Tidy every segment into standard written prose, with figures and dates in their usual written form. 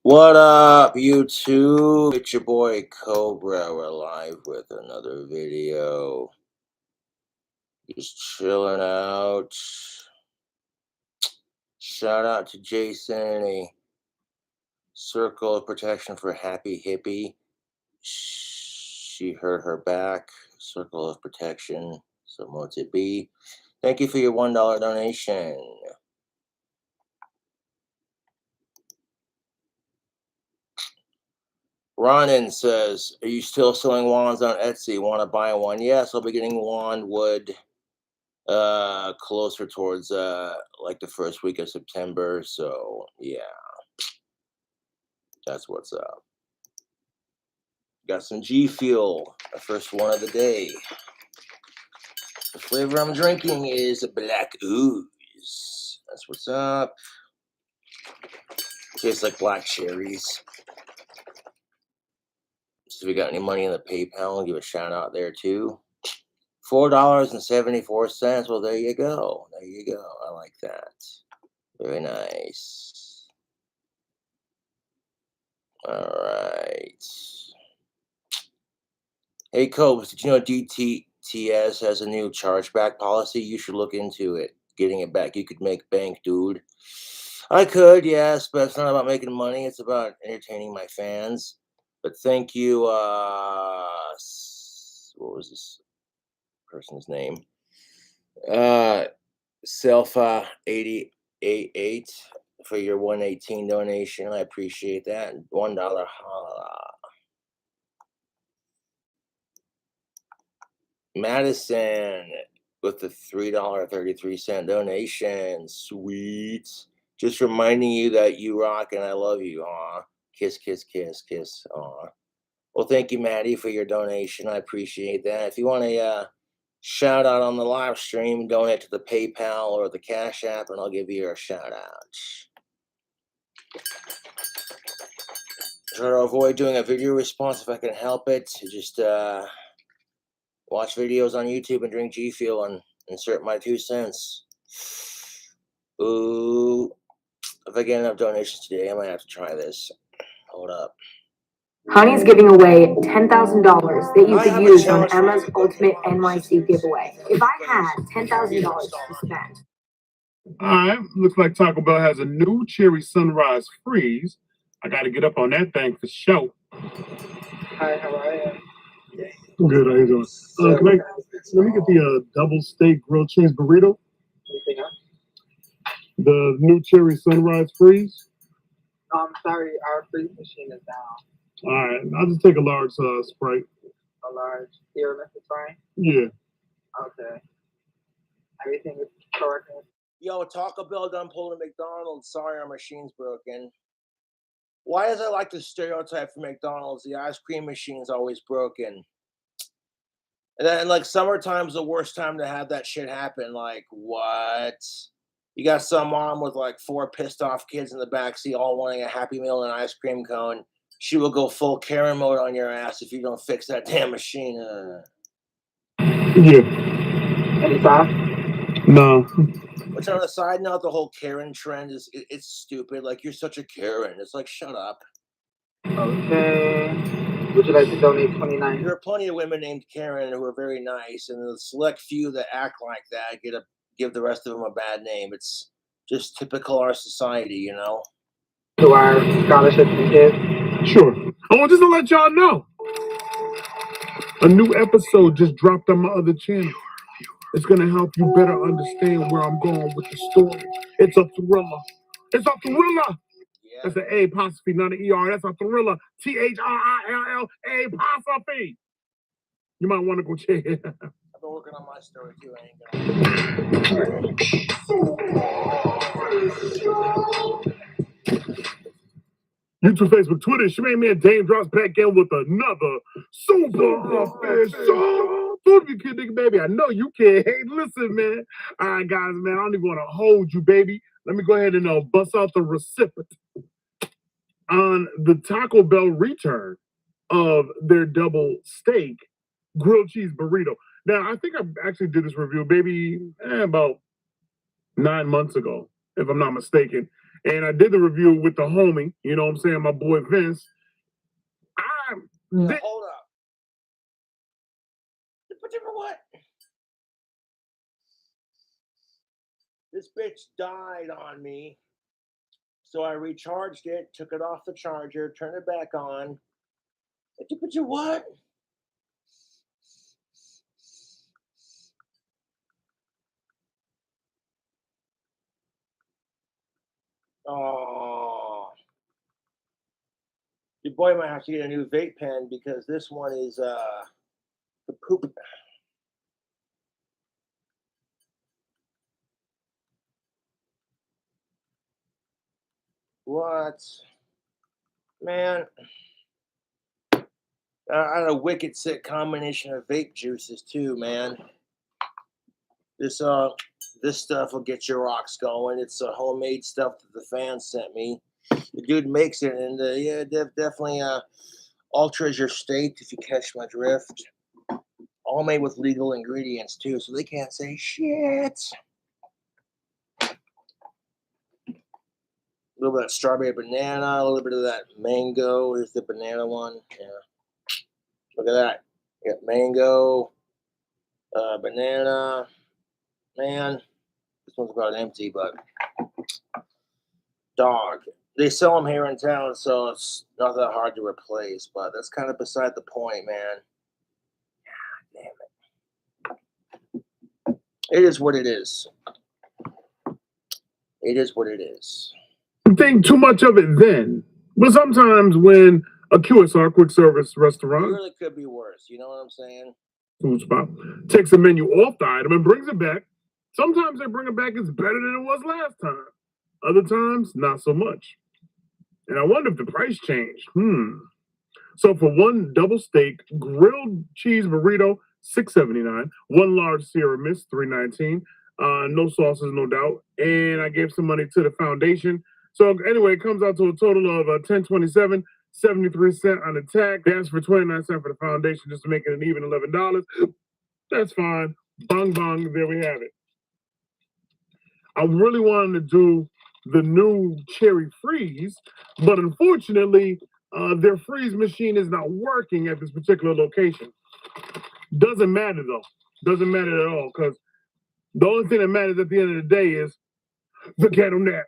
What up, YouTube? It's your boy Cobra. We're live with another video. Just chilling out. Shout out to Jason and a circle of protection for Happy Hippie. She hurt her back. Circle of protection. So what's it be? Thank you for your $1 donation. Ronan says, are you still selling wands on Etsy? Want to buy one? Yes, I'll be getting wand wood closer towards like the first week of September. So yeah, that's what's up. Got some G Fuel, the first one of the day. The flavor I'm drinking is black ooze. That's what's up. Tastes like black cherries. So if you got any money in the PayPal, give a shout out there too. $4.74. Well, there you go. There you go. I like that. Very nice. All right. Hey, Cobes, did you know DTS has a new chargeback policy? You should look into it. Getting it back. You could make bank, dude. I could, yes, but it's not about making money. It's about entertaining my fans. But thank you. What was this person's name? Selfa888 for your 118 donation. I appreciate that. $1 holla. Madison with the $3.33 donation. Sweet. Just reminding you that you rock and I love you. Aw. Kiss, kiss, kiss, kiss. Aw. Well, thank you, Maddie, for your donation. I appreciate that. If you want a shout out on the live stream, donate to the PayPal or the Cash App, and I'll give you a shout out. Try to avoid doing a video response if I can help it. Just watch videos on YouTube and drink G Fuel and insert my 2 cents. Ooh. If I get enough donations today, I might have to try this. Hold up. Honey's giving away $10,000 that you could use on Emma's Ultimate NYC giveaway. If I had $10,000 to spend. All right, looks like Taco Bell has a new cherry sunrise freeze. I got to get up on that thing for sure. Hi, how are you? Good, how you doing? Let me get the double steak grilled cheese burrito. Anything else? The new cherry sunrise freeze. Sorry, our freeze machine is down. All right, I'll just take a large Sprite. A large tiramisu fry? Yeah. Okay. Everything is correct. Yo, Taco Bell done pulled a McDonald's. Sorry, our machine's broken. Why is it like the stereotype for McDonald's? The ice cream machine's always broken. And then, like, summertime's the worst time to have that shit happen. Like, what? You got some mom with, like, 4 pissed off kids in the backseat all wanting a Happy Meal and an ice cream cone. She will go full Karen mode on your ass if you don't fix that damn machine. Yeah. Any sauce? No. Which, on a side note, the whole Karen trend is it's stupid. Like, you're such a Karen. It's like, shut up. Okay. Would you like to donate $29? There are plenty of women named Karen who are very nice, and the select few that act like that give the rest of them a bad name. It's just typical our society, you know? To our scholarships and kids? Sure. Oh, just to let y'all know, a new episode just dropped on my other channel. It's going to help you better understand where I'm going with the story. It's a thriller. It's a thriller. Yeah. That's an A apostrophe, not an ER. That's a thriller. THRILL apostrophe. You might want to go check it out. I've been working on my story too. I ain't YouTube, Facebook, Twitter. Shemaine Man Dame drops back in with another super official. Food you kid, nigga, baby. I know you can. Hey, listen, man. All right, guys, man. I don't even want to hold you, baby. Let me go ahead and bust out the recipient on the Taco Bell return of their double steak grilled cheese burrito. Now, I think I actually did this review maybe about 9 months ago, if I'm not mistaken. And I did the review with the homie, you know what I'm saying, my boy Vince. Hold up. But you know what? This bitch died on me. So I recharged it, took it off the charger, turned it back on. But you what? Oh. Your boy might have to get a new vape pen because this one is the poop. What? Man. I had a wicked sick combination of vape juices too, man. This stuff will get your rocks going. It's homemade stuff that the fans sent me. The dude makes it, and yeah, definitely alters your state if you catch my drift. All made with legal ingredients too, so they can't say shit. A little bit of strawberry banana, a little bit of that mango. Here's the banana one. Yeah. Look at that. You got mango, banana. Man, this one's about empty, but dog. They sell them here in town, so it's not that hard to replace, but that's kind of beside the point, man. God damn it. It is what it is. It is what it is. Think too much of it then. But sometimes when a QSR, quick service restaurant, it really could be worse. You know what I'm saying? Food spot takes a menu off the item and brings it back. Sometimes they bring it back as better than it was last time. Other times, not so much. And I wonder if the price changed. So for one double steak, grilled cheese burrito, $6.79. One large Sierra Mist, $3.19. No sauces, no doubt. And I gave some money to the foundation. So anyway, it comes out to a total of $10.27, 73 cents on the tag. They asked for 29 cents for the foundation just to make it an even $11. That's fine. Bong bong, there we have it. I really wanted to do the new cherry freeze, but unfortunately, their freeze machine is not working at this particular location. Doesn't matter though. Doesn't matter at all, because the only thing that matters at the end of the day is the ghetto nap.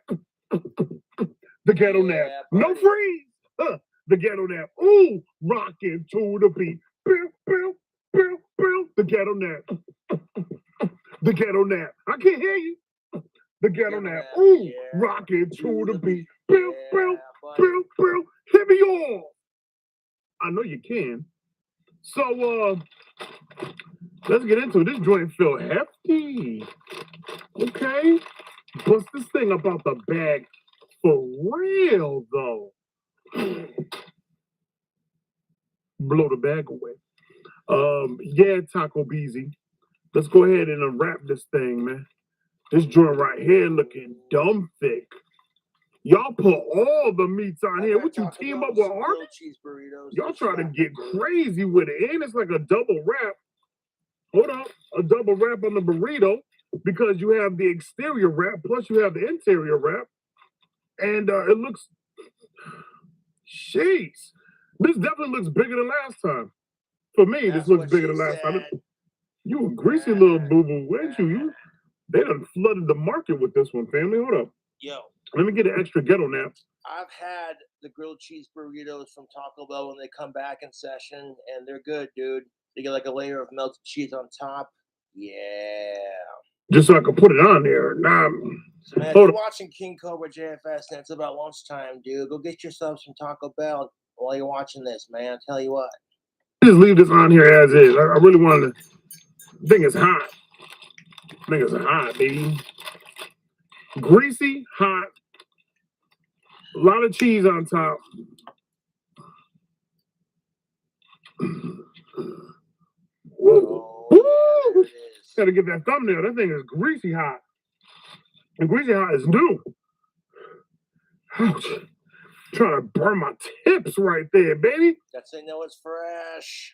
The ghetto nap. No freeze. The ghetto nap. Ooh, rocking to the beat. Bill, bill, bill, bill. The ghetto nap. The ghetto nap. I can't hear you. The ghetto nap. Ooh, rocking to the beat. Bill, bill, bill, bill. Hit me all. I know you can. So, let's get into it. This joint feel hefty. Okay. Bust this thing up out the bag for real, though. Blow the bag away. Yeah, Taco Beezy. Let's go ahead and unwrap this thing, man. This joint right here looking dumb thick. Y'all put all the meats on here. What you team up with Harvey? Y'all try to get crazy with it. And it's like a double wrap. Hold up. A double wrap on the burrito because you have the exterior wrap plus you have the interior wrap. And it looks... Jeez. This definitely looks bigger than last time. For me, this looks bigger than last time. You a greasy little boo-boo, weren't you? They done flooded the market with this one, family. Hold up. Yo. Let me get an extra ghetto nap. I've had the grilled cheese burritos from Taco Bell when they come back in session, and they're good, dude. They get like a layer of melted cheese on top. Yeah. Just so I can put it on there. Nah. So, man, if you're watching King Cobra JFS and it's about lunchtime, dude, go get yourself some Taco Bell while you're watching this, man. I'll tell you what. Just leave this on here as is. I really wanted to... I think it's hot. I think it's hot, baby. Greasy, hot. A lot of cheese on top. Woo. Woo. Gotta get that thumbnail. That thing is greasy hot. And greasy hot is new. Ouch. Trying to burn my tips right there, baby. That's how you know it's fresh.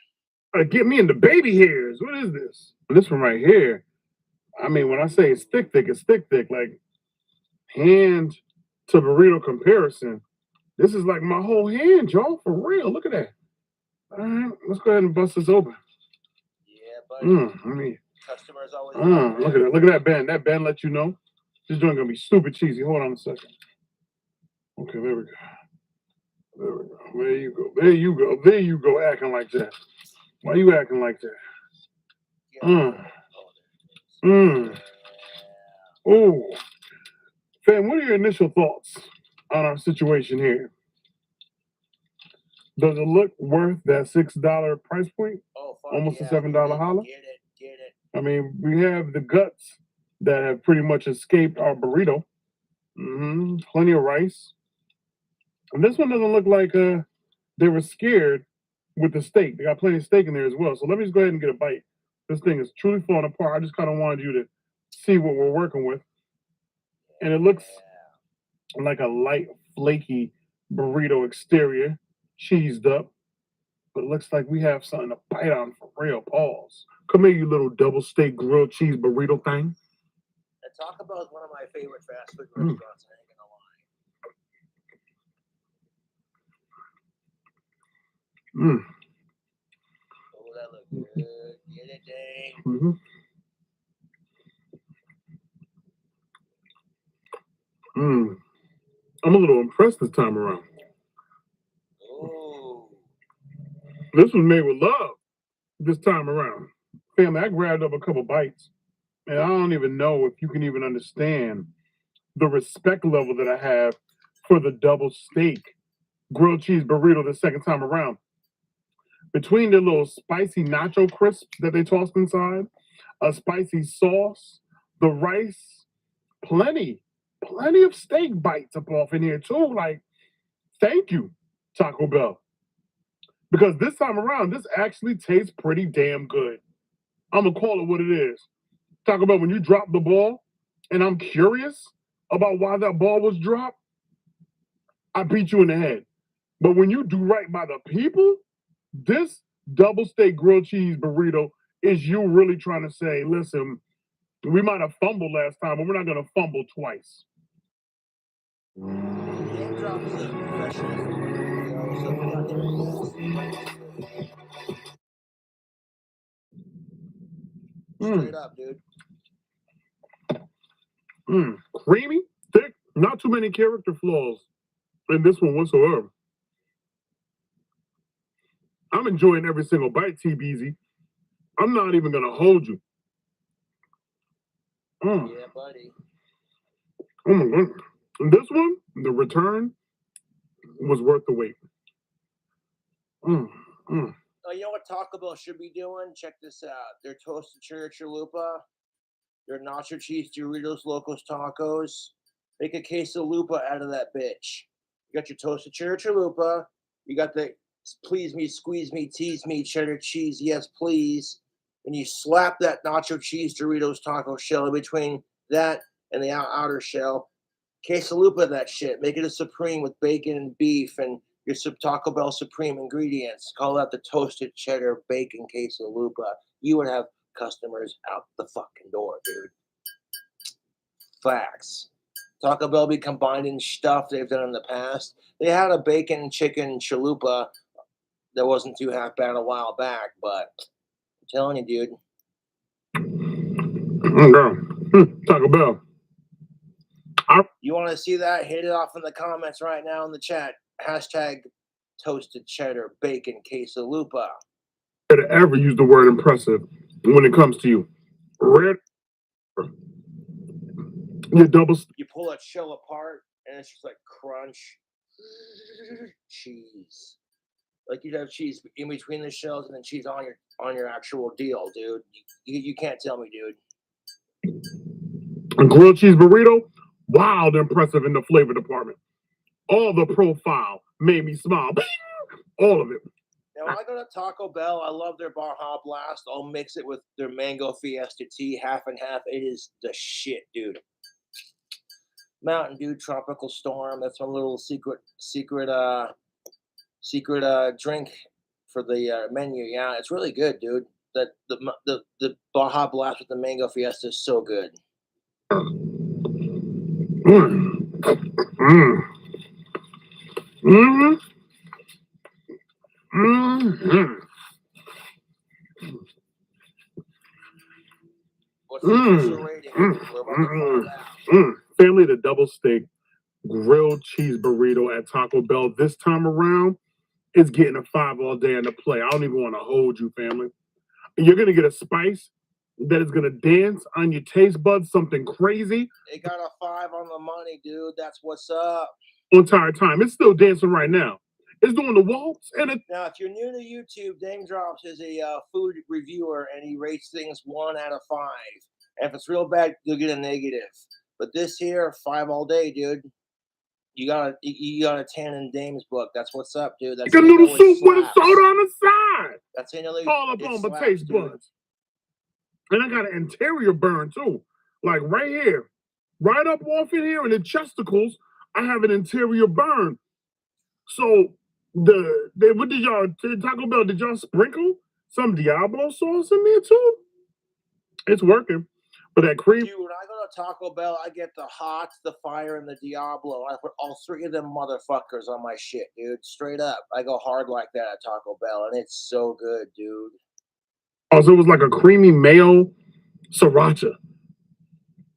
Get me into baby hairs. What is this? This one right here. I mean, when I say it's thick, it's thick. Like hand to burrito comparison, this is like my whole hand, y'all. For real. Look at that. All right, let's go ahead and bust this open. Yeah, buddy. I mean, Customers always. Look at that. Look at that bend. That bend lets you know this joint gonna be stupid cheesy. Hold on a second. Okay, there we go. There we go. There you go. There you go. There you go. Acting like that. Why you acting like that? Oh, fam, what are your initial thoughts on our situation here? Does it look worth that $6 price point? Oh, fuck almost yeah. a $7 holla? Get it. I mean, we have the guts that have pretty much escaped our burrito. Plenty of rice. And this one doesn't look like they were scared with the steak. They got plenty of steak in there as well. So let me just go ahead and get a bite. This thing is truly falling apart. I just kind of wanted you to see what we're working with. And it looks like a light, flaky burrito exterior, cheesed up. But it looks like we have something to bite on for real. Pause. Come here, you little double steak grilled cheese burrito thing. And Taco Bell is one of my favorite fast food restaurants. I ain't gonna lie. Oh, that looks good. Get it, Dave. I'm a little impressed this time around. Oh. This was made with love this time around. Family, I grabbed up a couple bites, and I don't even know if you can even understand the respect level that I have for the double steak grilled cheese burrito the second time around. Between the little spicy nacho crisps that they tossed inside, a spicy sauce, the rice, plenty of steak bites up off in here too. Like, thank you, Taco Bell. Because this time around, this actually tastes pretty damn good. I'm going to call it what it is. Taco Bell, when you drop the ball, and I'm curious about why that ball was dropped, I beat you in the head. But when you do right by the people, this double steak grilled cheese burrito is you really trying to say, listen, we might have fumbled last time, but we're not going to fumble twice. Name drops the professional video, so we got straight up, dude. Creamy, thick, not too many character flaws in this one whatsoever. I'm enjoying every single bite, TBZ. I'm not even going to hold you. Yeah, buddy. Oh my goodness. This one, the return, was worth the wait. Oh, you know what Taco Bell should be doing? Check this out. Their toasted cherry chalupa, their nacho cheese Doritos Locos Tacos. Make a quesalupa out of that bitch. You got your toasted cherry chalupa. You got the please me, squeeze me, tease me, cheddar cheese, yes please. And you slap that nacho cheese Doritos taco shell in between that and the outer shell. Quesalupa that shit. Make it a supreme with bacon and beef and your Taco Bell supreme ingredients. Call that the toasted cheddar bacon quesalupa. You would have customers out the fucking door, dude. Facts. Taco Bell be combining stuff they've done in the past. They had a bacon chicken chalupa that wasn't too half bad a while back, but I'm telling you, dude. Taco Bell. You want to see that? Hit it off in the comments right now in the chat. Hashtag toasted cheddar bacon quesalupa. To ever use the word impressive when it comes to you. Red. You pull that shell apart and it's just like crunch. Cheese. Like you'd have cheese in between the shells and then cheese on your actual deal, dude. You can't tell me, dude. A grilled cheese burrito, wild impressive in the flavor department. All the profile made me smile. All of it. Now, when I go to Taco Bell, I love their Baja Blast. I'll mix it with their Mango Fiesta tea, half and half. It is the shit, dude. Mountain Dew Tropical Storm. That's my little secret drink for the menu. Yeah, it's really good, dude. The Baja Blast with the Mango Fiesta is so good. What's the official rating? We're about to find out. Family, the double steak grilled cheese burrito at Taco Bell this time around is getting a 5 all day in the play. I don't even want to hold you, family. You're gonna get a spice that is gonna dance on your taste buds, something crazy. It got a 5 on the money, dude. That's what's up. Entire time. It's still dancing right now. It's doing the waltz and it. Now, if you're new to YouTube, Dame Drops is a food reviewer, and he rates things 1 out of 5. And if it's real bad, you'll get a negative. But this here, 5 all day, dude. You got a 10 in Dame's book. That's what's up, dude. That's a little soup with a soda on the side. That's another all up on my taste buds. And I got an interior burn too, like right here, right up off in here in the chesticles. I have an interior burn. So what did y'all Taco Bell? Did y'all sprinkle some Diablo sauce in there too? It's working. But that cream. Dude, when I go to Taco Bell, I get the hot, the fire, and the Diablo. I put all 3 of them motherfuckers on my shit, dude. Straight up. I go hard like that at Taco Bell, and it's so good, dude. Oh, so it was like a creamy mayo sriracha.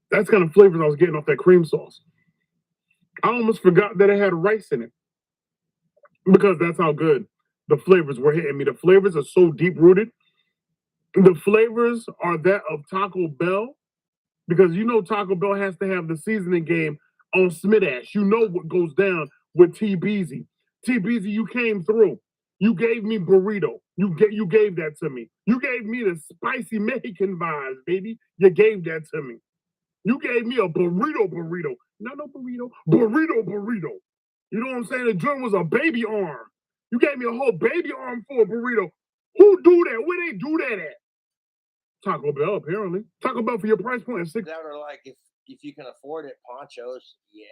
That's kind of flavors I was getting off that cream sauce. I almost forgot that it had rice in it because that's how good the flavors were hitting me. The flavors are so deep-rooted. The flavors are that of Taco Bell because you know Taco Bell has to have the seasoning game on Smidash. You know what goes down with T-Beezy. T-Beezy, you came through. You gave me burrito. You gave that to me. You gave me the spicy Mexican vibes, baby. You gave that to me. You gave me a burrito. Not no burrito. Burrito. You know what I'm saying? The joint was a baby arm. You gave me a whole baby arm for a burrito. Who do that? Where they do that at? Taco Bell, apparently. Taco Bell for your price point is $6. That or like if you can afford it, Ponchos. Yeah.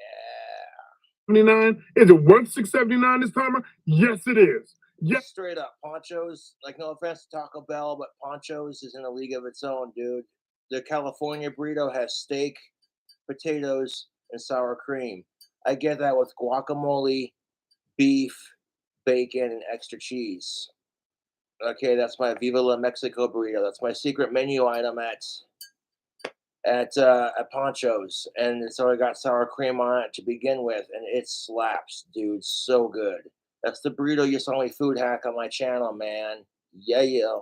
$79. Is it worth $6.79 this time? Yes, it is. Yes. Straight up, Ponchos, like no offense to Taco Bell, but Ponchos is in a league of its own, dude. The California burrito has steak, potatoes, and sour cream. I get that with guacamole, beef, bacon, and extra cheese. Okay, that's my Viva La Mexico burrito. That's my secret menu item at Ponchos, and it's already got sour cream on it to begin with, and it slaps, dude. So good. That's the burrito you saw me food hack on my channel, man. Yeah.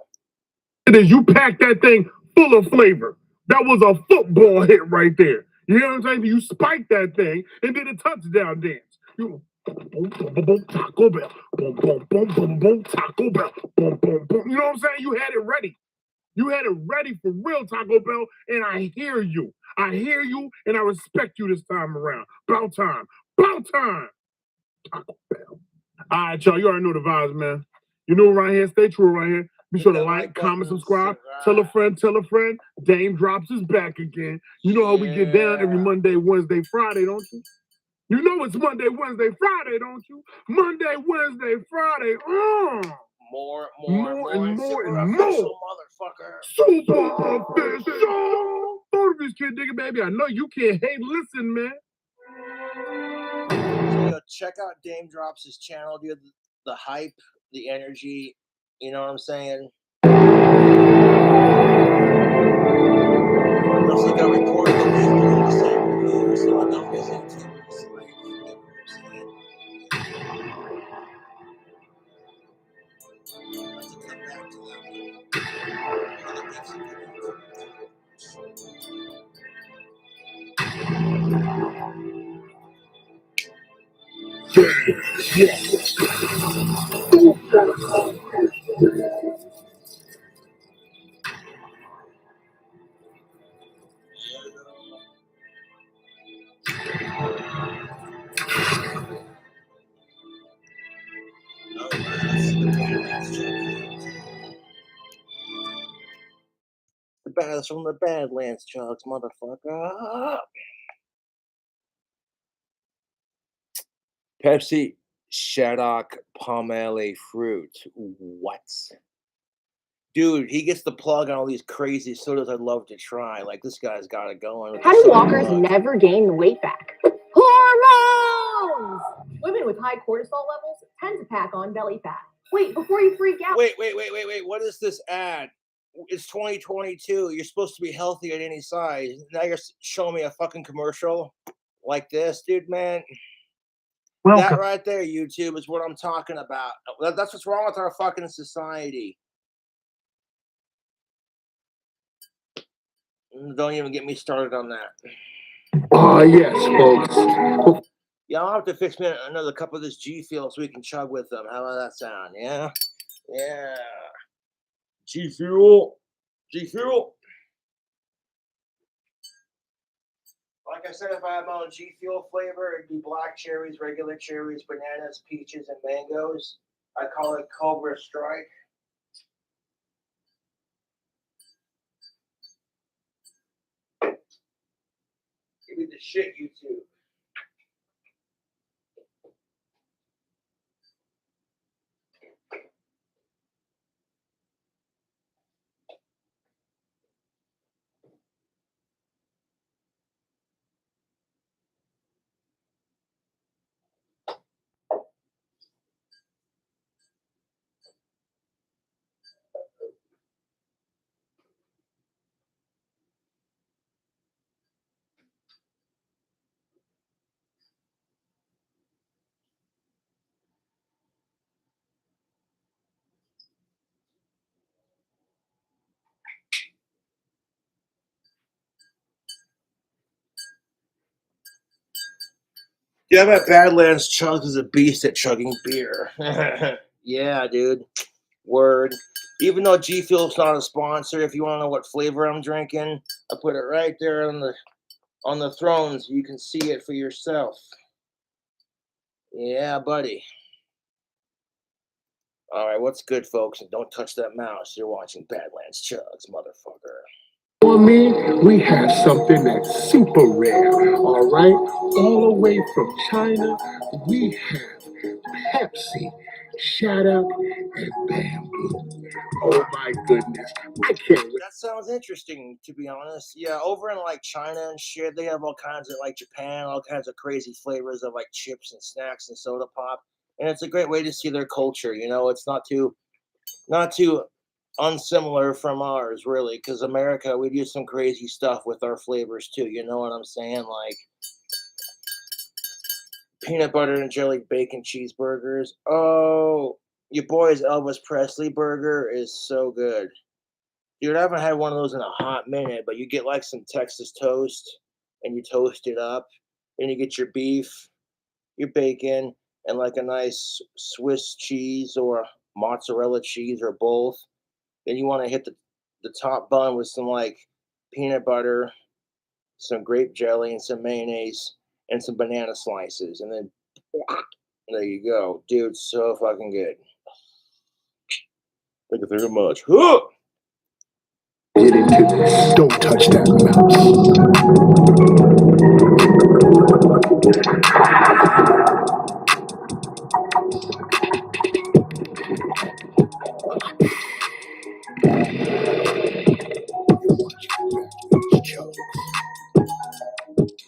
It is. You packed that thing full of flavor. That was a football hit right there. You know what I'm saying? You spiked that thing and did a touchdown dance. You boom, boom, boom, boom, Taco Bell. Boom, boom, boom, boom, boom, Taco Bell. Boom, boom, boom. You know what I'm saying? You had it ready. You had it ready for real, Taco Bell, and I hear you. I hear you, and I respect you this time around. About time. Taco Bell. All right, y'all. You already know the vibes, man. You know right here. Stay true right here. Be sure to like, comment, subscribe. Tell a friend. Dame Drops is back again. You know how we get down every Monday, Wednesday, Friday, don't you? You know it's Monday, Wednesday, Friday, don't you? Monday, Wednesday, Friday. More, motherfucker. Super official. This kid, nigga, baby. I know you can't hate. Listen, man. So check out Dame Drops' channel, dude. The hype, the energy. You know what I'm saying? Also got recorded the week doing the same review, so I know his YouTube is like, you know what I'm saying? I have to come back to that one. Other Mexican the Badlands from the Badlands, chugs, motherfucker. Pepsi Shaddock Pomelo fruit. What? Dude, he gets the plug on all these crazy sodas I'd love to try. Like, this guy's got it going. How do walkers never gain the weight back? Hormones! Women with high cortisol levels tend to pack on belly fat. Wait, before you freak out. Wait. What is this ad? It's 2022. You're supposed to be healthy at any size. Now you're showing me a fucking commercial like this, dude, man. Welcome. That right there, YouTube, is what I'm talking about. That's what's wrong with our fucking society. Don't even get me started on that. Oh, yes, folks. Yeah, I'll have to fix me another cup of this G Fuel so we can chug with them. How about that sound? Yeah? Yeah. G Fuel. G Fuel. Like I said, if I had my own G Fuel flavor, it'd be black cherries, regular cherries, bananas, peaches, and mangoes. I call it Cobra Strike. Give me the shit, YouTube. Yeah, I bet Badlands Chugs is a beast at chugging beer. Yeah, dude. Word. Even though G Fuel's not a sponsor, if you want to know what flavor I'm drinking, I put it right there on the throne so you can see it for yourself. Yeah, buddy. All right, what's good, folks? And don't touch that mouse. You're watching Badlands Chugs, motherfucker. For me, we have something that's super rare, all right? All the way from China, we have Pepsi, Shout Out, and Bamboo. Oh my goodness, I can't wait. That sounds interesting, to be honest. Yeah, over in like China and shit, they have all kinds of, like Japan, all kinds of crazy flavors of like chips and snacks and soda pop. And it's a great way to see their culture. You know, it's not too unsimilar from ours, really, because America, we do some crazy stuff with our flavors too. You know what I'm saying? Like peanut butter and jelly bacon cheeseburgers. Oh, your boy's Elvis Presley burger is so good. Dude, I haven't had one of those in a hot minute, but you get like some Texas toast and you toast it up. And you get your beef, your bacon, and like a nice Swiss cheese or mozzarella cheese or both. Then you want to hit the top bun with some like peanut butter, some grape jelly, and some mayonnaise, and some banana slices. And then there you go. Dude, so fucking good. Thank you very much. Get into this. Don't touch that mouse.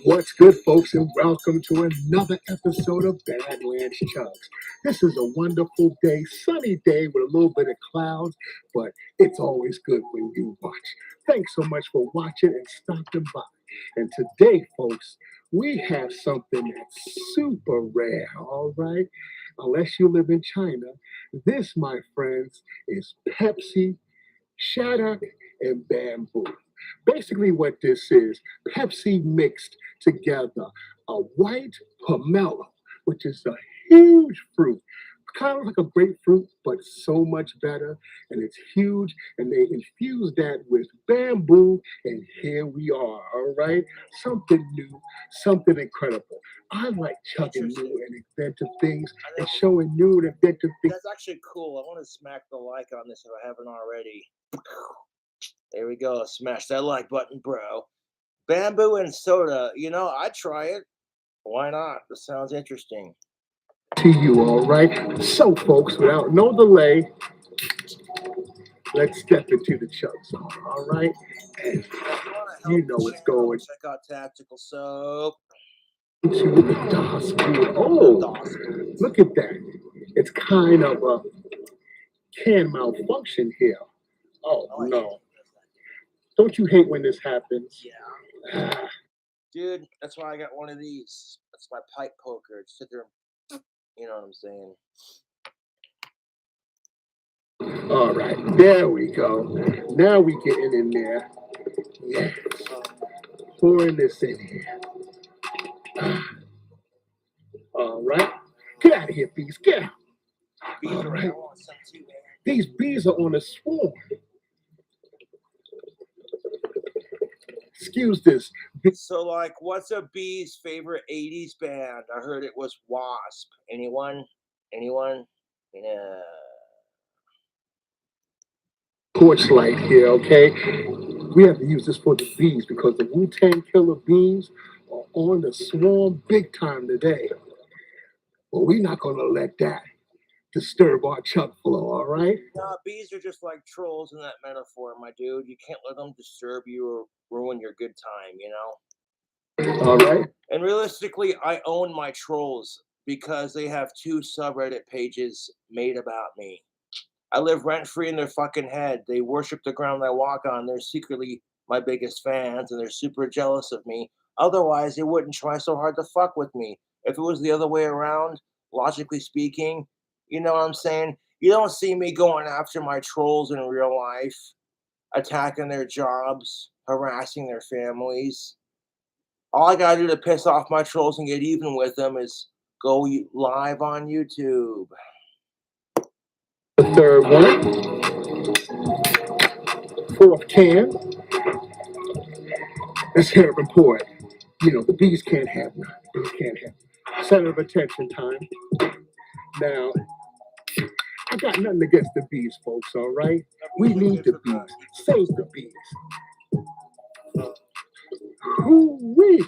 What's good, folks, and welcome to another episode of Badlands Chugs. This is a wonderful day, sunny day with a little bit of clouds, but it's always good when you watch. Thanks so much for watching and stopping by. And today, folks, we have something that's super rare, all right? Unless you live in China, this, my friends, is Pepsi, Shout Out, and Bamboo. Basically, what this is, Pepsi mixed together a white pomelo, which is a huge fruit, kind of like a grapefruit, but so much better. And it's huge, and they infuse that with bamboo, and here we are, all right? Something new, something incredible. I like chugging new and inventive things and showing new and inventive things. That's actually cool. I want to smack the like on this if I haven't already. There we go. Smash that like button, bro. Bamboo and soda. You know, I'd try it. Why not? This sounds interesting. To you, all right? So, folks, without no delay, let's step into the chugs, all right? And you know what's going. Check out Tactical Soap. With the DOS boot. Oh, look at that. It's kind of a can malfunction here. Oh, no. Don't you hate when this happens? Yeah. Dude, that's why I got one of these. That's my pipe poker. Just sit there and, you know what I'm saying? All right, there we go. Now we getting in there. Yes. Pouring this in here. All right. Get out of here, bees. Get out. All right. These bees are on a swarm. Excuse this. So, like, what's a bee's favorite 80s band? I heard it was Wasp. Anyone? Anyone? Yeah. Torchlight here, okay? We have to use this for the bees because the Wu-Tang Killer bees are on the swarm big time today. But we're not going to let that disturb our chug flow, all right? Nah, bees are just like trolls in that metaphor, my dude. You can't let them disturb you or ruin your good time, you know? All right. And realistically, I own my trolls because they have 2 subreddit pages made about me. I live rent-free in their fucking head. They worship the ground I walk on. They're secretly my biggest fans, and they're super jealous of me. Otherwise, they wouldn't try so hard to fuck with me. If it was the other way around, logically speaking, you know what I'm saying? You don't see me going after my trolls in real life, attacking their jobs, harassing their families. All I gotta do to piss off my trolls and get even with them is go live on YouTube. The third one. Fourth can. Let's hear it report. You know, the bees can't have none. The bees can't have. Center of attention time. Now, I got nothing against the bees, folks, all right? We need the bees. Save the bees. Ooh-wee.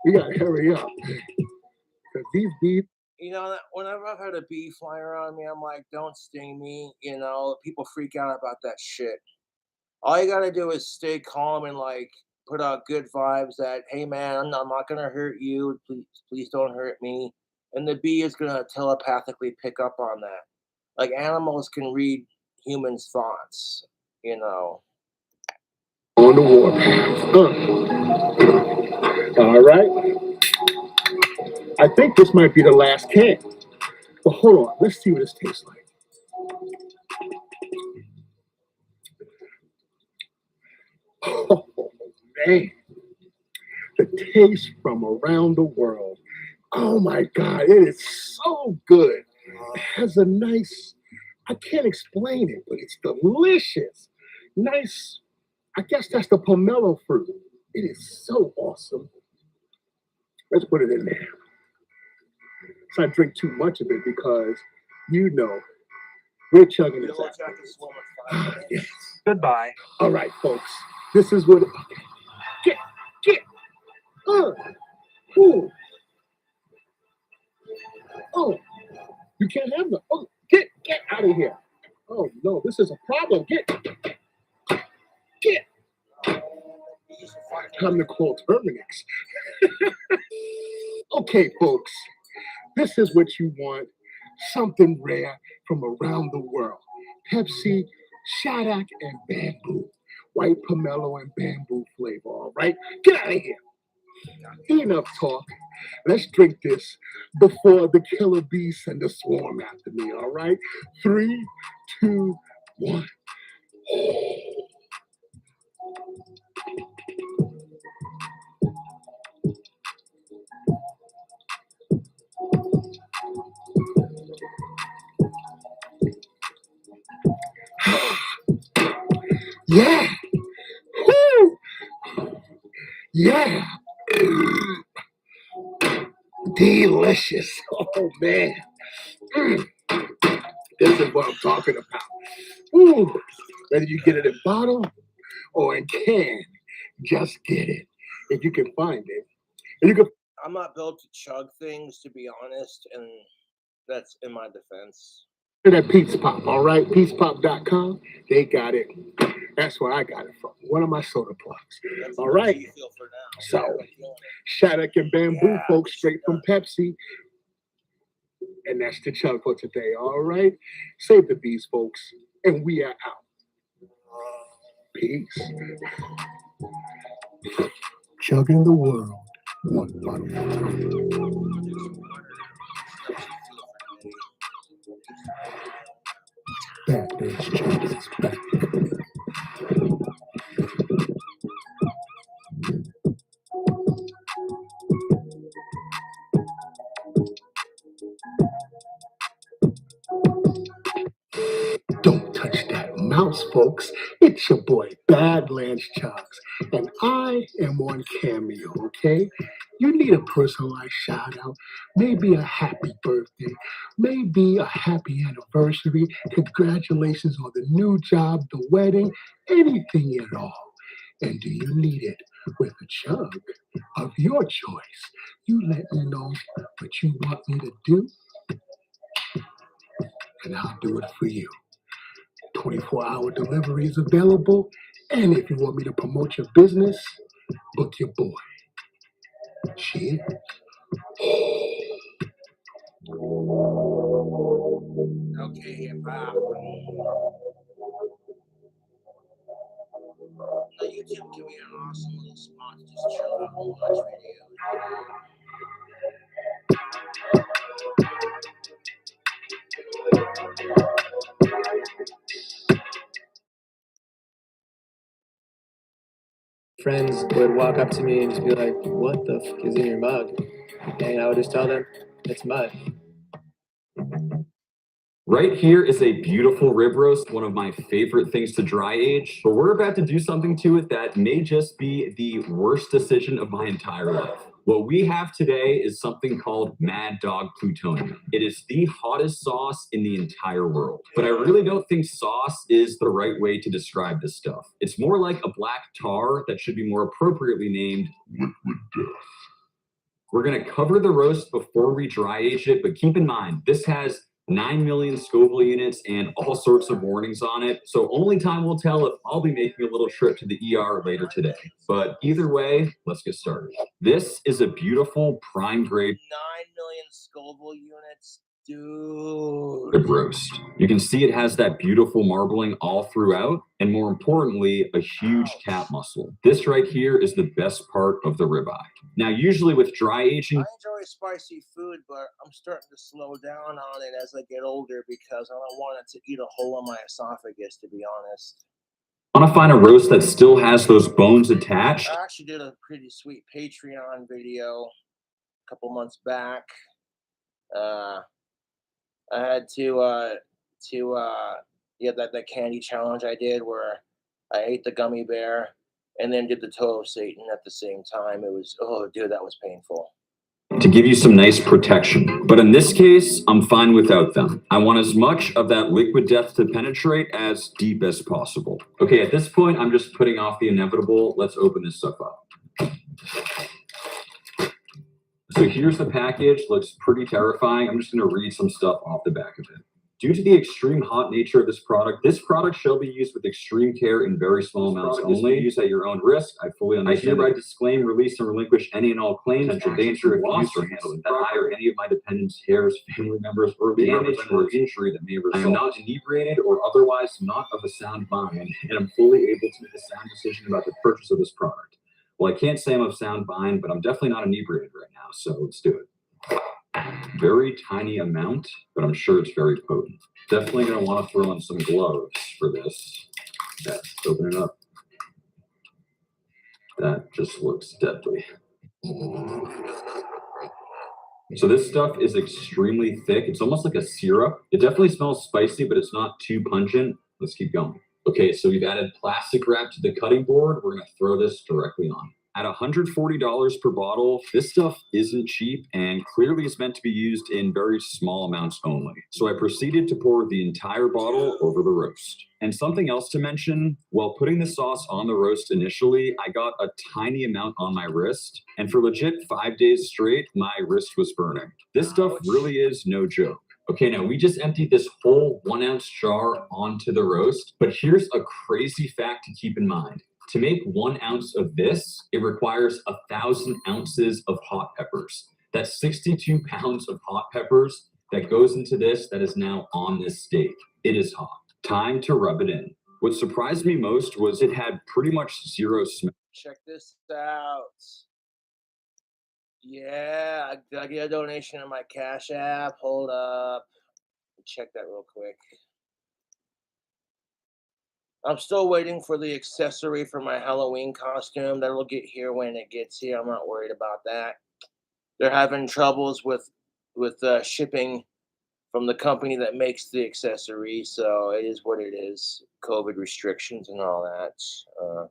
We gotta hurry up. Because these bees. You know, whenever I've had a bee fly around me, I'm like, don't sting me. You know, people freak out about that shit. All you gotta do is stay calm and like put out good vibes that, hey man, I'm not gonna hurt you. Please don't hurt me. And the bee is gonna telepathically pick up on that. Like animals can read humans' thoughts, you know. On the warpath. All right. I think this might be the last can. But hold on. Let's see what this tastes like. Oh, man. The taste from around the world. Oh my God. It is so good. It has a nice, I can't explain it, but it's delicious. Nice. I guess that's the pomelo fruit. It is so awesome. Let's put it in there. So I drink too much of it because, you know, we're chugging this out. Yes. Goodbye. All right, folks. This is what. Okay. Get. Ooh. Oh. You can't have them. Oh, get out of here. Oh no, this is a problem. Get. Time to call Terminix. Okay, folks. This is what you want. Something rare from around the world. Pepsi, Shadak, and bamboo. White pomelo and bamboo flavor, all right? Get out of here. Enough talk. Let's drink this before the killer bees send a swarm after me, all right? 3, 2, 1. Yeah. Woo. Yeah. Delicious. Oh, man. This is what I'm talking about. Ooh. Whether you get it in bottle or in can, just get it. If you can find it. And you can. I'm not built to chug things, to be honest, and that's in my defense. That Pete's Pop, all right? Pete'sPop.com. They got it. That's where I got it from. One of my soda plugs. All right. So, Shattuck and Bamboo, folks, straight from Pepsi. And that's the chug for today, all right? Save the bees, folks. And we are out. Peace. Chugging the world one bottle at a time. Beverage chugs is back. Don't touch that mouse, folks. It's your boy Badlands Chugs, and I am on Cameo, okay? You need a personalized shout out, maybe a happy birthday, maybe a happy anniversary, congratulations on the new job, the wedding, anything at all. And do you need it with a chug of your choice? You let me know what you want me to do, and I'll do it for you. 24-hour delivery is available. And if you want me to promote your business, book your boy. Cheers. Okay, hip-hop. Now, YouTube can be an awesome little spot to just chill out and watch videos. Friends would walk up to me and just be like, "What the fuck is in your mug?" And I would just tell them, "It's mud." Right here is a beautiful rib roast, one of my favorite things to dry age, but we're about to do something to it that may just be the worst decision of my entire life. What we have today is something called Mad Dog Plutonium. It is the hottest sauce in the entire world, but I really don't think sauce is the right way to describe this stuff. It's more like a black tar that should be more appropriately named liquid death. We're gonna cover the roast before we dry age it, but keep in mind, this has 9 million Scoville units and all sorts of warnings on it. So only time will tell if I'll be making a little trip to the ER later today. But either way, let's get started. This is a beautiful prime grade 9 million Scoville units. Dude. rib roast. You can see it has that beautiful marbling all throughout, and more importantly, a huge cap muscle. This right here is the best part of the ribeye. Now, usually with dry aging, I enjoy spicy food, but I'm starting to slow down on it as I get older because I don't want it to eat a hole in my esophagus, to be honest. I want to find a roast that still has those bones attached. I actually did a pretty sweet Patreon video a couple months back. I had that candy challenge I did where I ate the gummy bear and then did the toe of Satan at the same time. It was, oh dude, that was painful. To give you some nice protection. But in this case, I'm fine without them. I want as much of that liquid death to penetrate as deep as possible. Okay, at this point, I'm just putting off the inevitable. Let's open this stuff up. So here's the package. Looks pretty terrifying. I'm just going to read some stuff off the back of it. Due to the extreme hot nature of this product shall be used with extreme care in very small amounts only. Used at your own risk. I fully understand. I hereby disclaim, release, and relinquish any and all claims, potential danger, loss, or handling that I or any of my dependents, heirs, family members, or damage or injury that may result. I am not inebriated or otherwise not of a sound mind, and I'm fully able to make a sound decision about the purchase of this product. Well, I can't say I'm of sound mind, but I'm definitely not inebriated right now, so let's do it. Very tiny amount, but I'm sure it's very potent. Definitely going to want to throw in some gloves for this. Yeah, open it up. That just looks deadly. So this stuff is extremely thick. It's almost like a syrup. It definitely smells spicy, but it's not too pungent. Let's keep going. Okay, so we've added plastic wrap to the cutting board. We're going to throw this directly on. At $140 per bottle, this stuff isn't cheap and clearly is meant to be used in very small amounts only. So I proceeded to pour the entire bottle over the roast. And something else to mention, while putting the sauce on the roast initially, I got a tiny amount on my wrist. And for legit 5 days straight, my wrist was burning. This stuff really is no joke. Okay, now we just emptied this whole 1 ounce jar onto the roast, but here's a crazy fact to keep in mind. To make 1 ounce of this, it requires 1,000 ounces of hot peppers. That's 62 pounds of hot peppers that goes into this that is now on this steak. It is hot. Time to rub it in. What surprised me most was it had pretty much zero smell. Check this out. Yeah, I get a donation on my Cash App. Hold up. Check that real quick. I'm still waiting for the accessory for my Halloween costume. That'll get here when it gets here. I'm not worried about that. They're having troubles with shipping from the company that makes the accessory, so it is what it is. COVID restrictions and all that.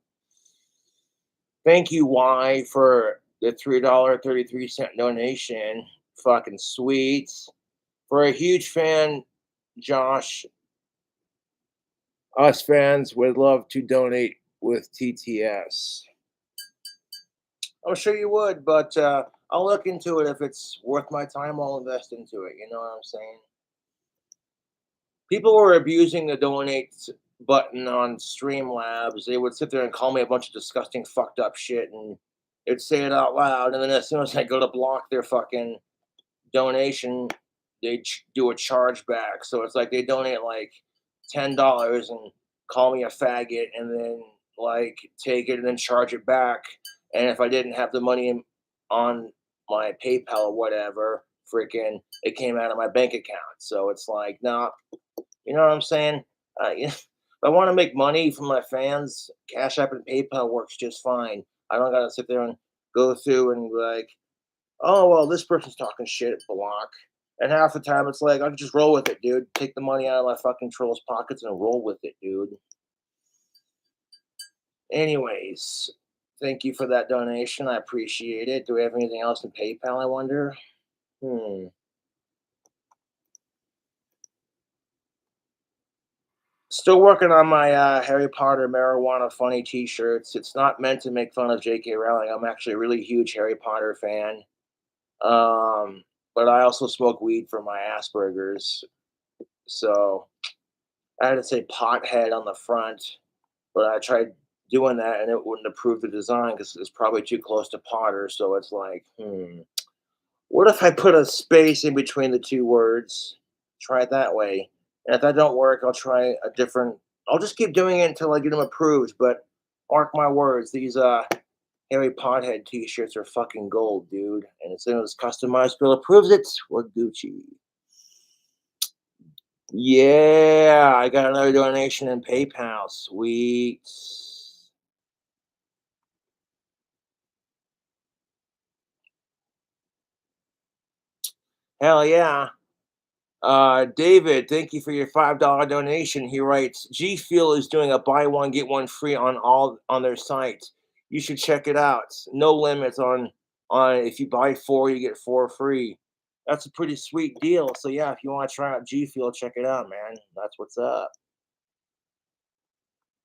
Thank you, Y, for the $3.33 donation. Fucking sweet. For a huge fan, Josh, us fans would love to donate with TTS. I'm sure you would, but I'll look into it. If it's worth my time, I'll invest into it. You know what I'm saying? People were abusing the donate button on Streamlabs. They would sit there and call me a bunch of disgusting, fucked up shit, and it'd say it out loud. And then as soon as I go to block their fucking donation, they do a chargeback. So it's like they donate like $10 and call me a faggot, and then like take it and then charge it back. And if I didn't have the money on my PayPal or whatever, freaking, it came out of my bank account. So it's like, nah, you know what I'm saying? If I want to make money from my fans, Cash App and PayPal works just fine. I don't gotta sit there and go through and be like, oh well, this person's talking shit, block. And half the time it's like I can just roll with it, dude. Take the money out of my fucking trolls' pockets and roll with it, dude. Anyways, thank you for that donation. I appreciate it. Do we have anything else in PayPal, I wonder? Still working on my Harry Potter marijuana funny T-shirts. It's not meant to make fun of J.K. Rowling. I'm actually a really huge Harry Potter fan. But I also smoke weed for my Asperger's. So I had to say pothead on the front, but I tried doing that and it wouldn't approve the design because it's probably too close to Potter. So it's like, what if I put a space in between the two words? Try it that way. And if that don't work, I'll try a different. I'll just keep doing it until I get them approved. But mark my words, these Harry Pothead T-shirts are fucking gold, dude. And as soon as Customized Bill approves it, we're Gucci. Yeah, I got another donation in PayPal. Sweet. Hell yeah. David, thank you for your $5 donation. He writes, G Fuel is doing a buy one get one free on their site. You should check it out. No limits on if you buy 4, you get 4 free. That's a pretty sweet deal. So yeah, if you want to try out G Fuel, check it out, man. That's what's up.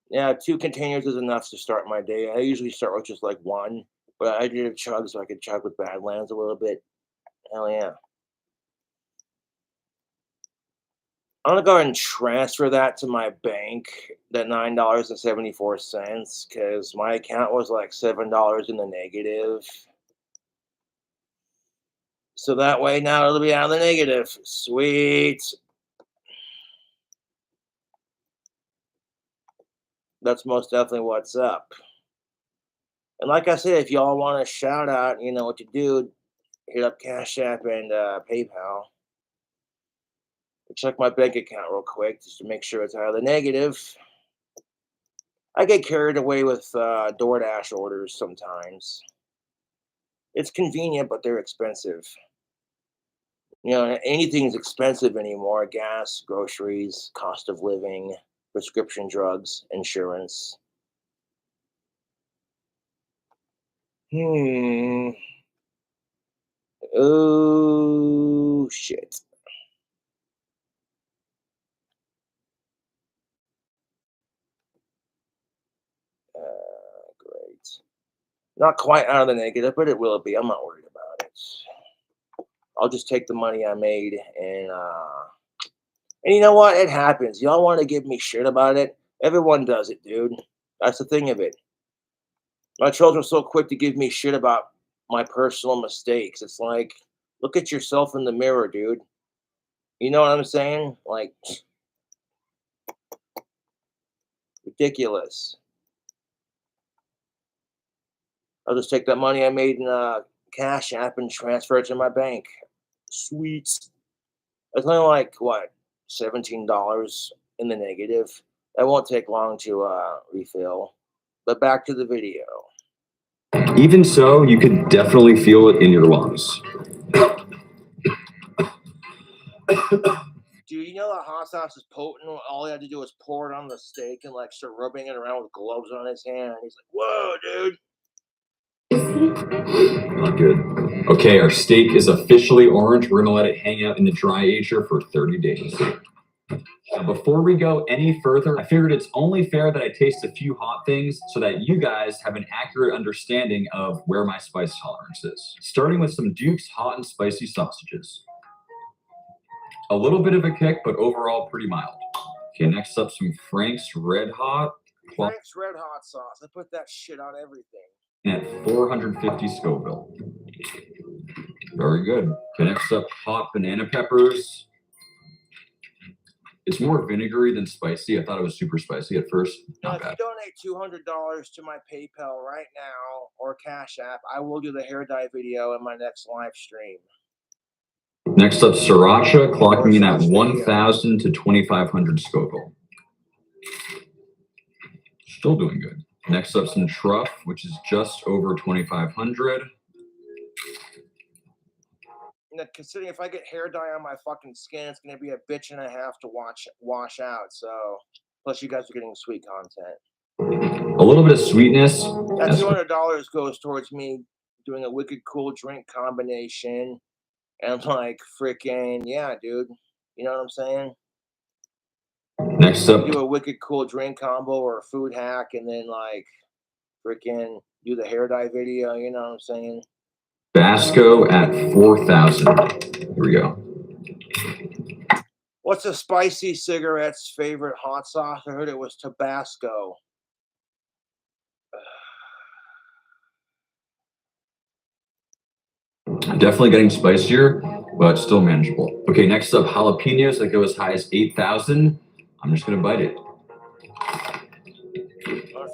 Yeah, 2 containers is enough to start my day. I usually start with just like 1, but I did a chug so I could chug with Badlands a little bit. Hell yeah. I'm gonna go ahead and transfer that to my bank, that $9.74, because my account was like $7 in the negative. So that way now it'll be out of the negative. Sweet. That's most definitely what's up. And like I said, if y'all want a shout out, you know what to do. Hit up Cash App and PayPal. Check my bank account real quick just to make sure it's out of the negative. I get carried away with DoorDash orders sometimes. It's convenient, but they're expensive. You know, anything's expensive anymore: gas, groceries, cost of living, prescription drugs, insurance. Oh shit. Great. Not quite out of the negative, but it will be. I'm not worried about it. I'll just take the money I made and you know what? It happens. Y'all want to give me shit about it? Everyone does it, dude. That's the thing of it. My children are so quick to give me shit about my personal mistakes. It's like, look at yourself in the mirror, dude. You know what I'm saying? Like, ridiculous. I'll just take that money I made in Cash App and transfer it to my bank. Sweet. It's only like, what, $17 in the negative. That won't take long to refill. But back to the video. Even so, you could definitely feel it in your lungs. Dude, you know that hot sauce is potent? All he had to do was pour it on the steak and like start rubbing it around with gloves on his hand. He's like, whoa, dude. Not good. Okay, our steak is officially orange. We're gonna let it hang out in the dry ager for 30 days. Now, before we go any further, I figured it's only fair that I taste a few hot things so that you guys have an accurate understanding of where my spice tolerance is. Starting with some Duke's hot and spicy sausages. A little bit of a kick, but overall pretty mild. Okay, next up, some Frank's Red Hot. Frank's Red Hot sauce. I put that shit on everything. At 450 Scoville. Very good. Okay, next up, hot banana peppers. It's more vinegary than spicy. I thought it was super spicy at first. Not bad. If you donate $200 to my PayPal right now or Cash App, I will do the hair dye video in my next live stream. Next up, sriracha, clocking in at 1,000 to 2,500 Scoville. Still doing good. Next up, some truff, which is just over 2,500. Considering if I get hair dye on my fucking skin, it's gonna be a bitch and a half to wash out. So, plus you guys are getting sweet content. A little bit of sweetness. That $200 goes towards me doing a wicked cool drink combination. And I'm like, freaking, yeah, dude. You know what I'm saying? Next up, do a wicked cool drink combo or a food hack, and then like, freaking do the hair dye video. You know what I'm saying? Tabasco at 4,000. Here we go. What's a spicy cigarette's favorite hot sauce? I heard it was Tabasco. Definitely getting spicier, but still manageable. Okay, next up, jalapenos that go as high as 8,000. I'm just gonna bite it.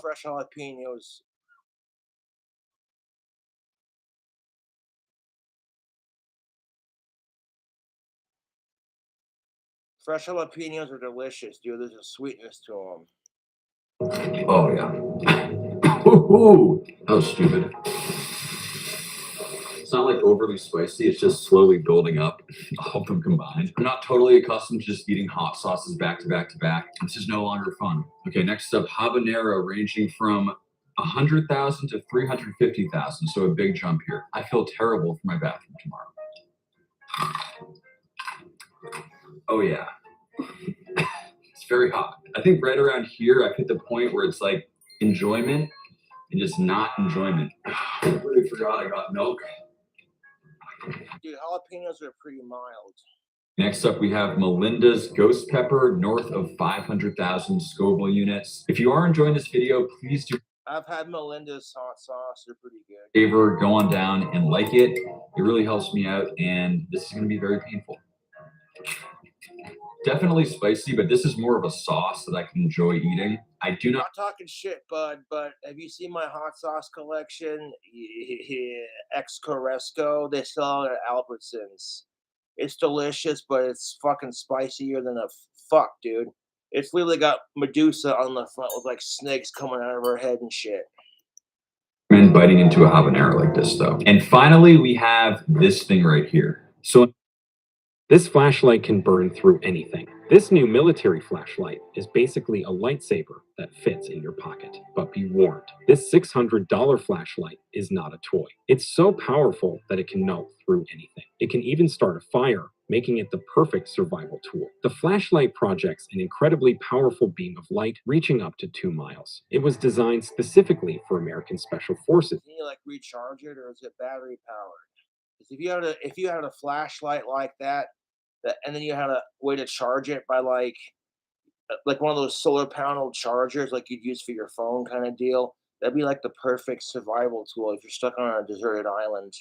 Fresh jalapenos. Fresh jalapenos are delicious, dude. There's a sweetness to them. Oh yeah. Ooh, that was stupid. It's not like overly spicy, it's just slowly building up, all of them combined. I'm not totally accustomed to just eating hot sauces back to back to back. This is no longer fun. Okay, next up, habanero ranging from 100,000 to 350,000, so a big jump here. I feel terrible for my bathroom tomorrow. Oh yeah. It's very hot. I think right around here, I've hit the point where it's like enjoyment and just not enjoyment. I really forgot I got milk. Dude, jalapenos are pretty mild. Next up, we have Melinda's Ghost Pepper, north of 500,000 Scoville units. If you are enjoying this video, please do. I've had Melinda's hot sauce. They're pretty good. Favor, go on down and like it. It really helps me out, and this is going to be very painful. Definitely spicy, but this is more of a sauce that I can enjoy eating. I do not. I'm not talking shit, bud, but have you seen my hot sauce collection? Ex Coresco. They sell it at Albertsons. It's delicious, but it's fucking spicier than a fuck, dude. It's literally got Medusa on the front with like snakes coming out of her head and shit. And biting into a habanero like this, though. And finally, we have this thing right here. So this flashlight can burn through anything. This new military flashlight is basically a lightsaber that fits in your pocket. But be warned, this $600 flashlight is not a toy. It's so powerful that it can melt through anything. It can even start a fire, making it the perfect survival tool. The flashlight projects an incredibly powerful beam of light reaching up to 2 miles. It was designed specifically for American Special Forces. Can you like recharge it, or is it battery powered? If you had a flashlight like that, and then you had a way to charge it by like one of those solar panel chargers like you'd use for your phone kind of deal, that'd be like the perfect survival tool if you're stuck on a deserted island.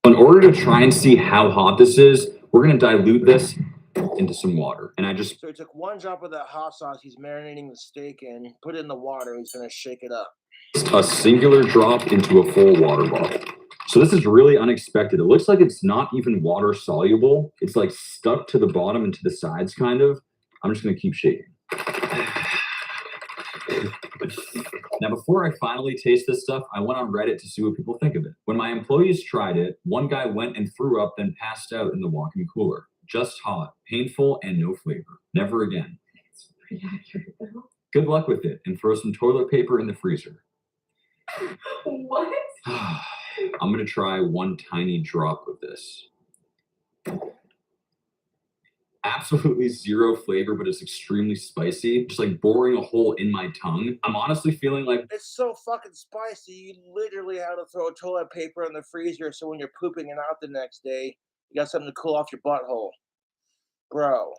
In order to try and see how hot this is, we're going to dilute this into some water. And So he took one drop of that hot sauce he's marinating the steak in, put it in the water, he's going to shake it up. a singular drop into a full water bottle. So this is really unexpected. It looks like it's not even water soluble. It's like stuck to the bottom and to the sides, kind of. I'm just going to keep shaking. Now, before I finally taste this stuff, I went on Reddit to see what people think of it. When my employees tried it, one guy went and threw up, then passed out in the walk-in cooler. Just hot, painful, and no flavor. Never again. It's pretty accurate, though. Good luck with it, and throw some toilet paper in the freezer. What? I'm going to try one tiny drop of this. Absolutely zero flavor, but it's extremely spicy. Just like boring a hole in my tongue. I'm honestly feeling like it's so fucking spicy. You literally had to throw toilet paper in the freezer so when you're pooping it out the next day, you got something to cool off your butthole. Bro.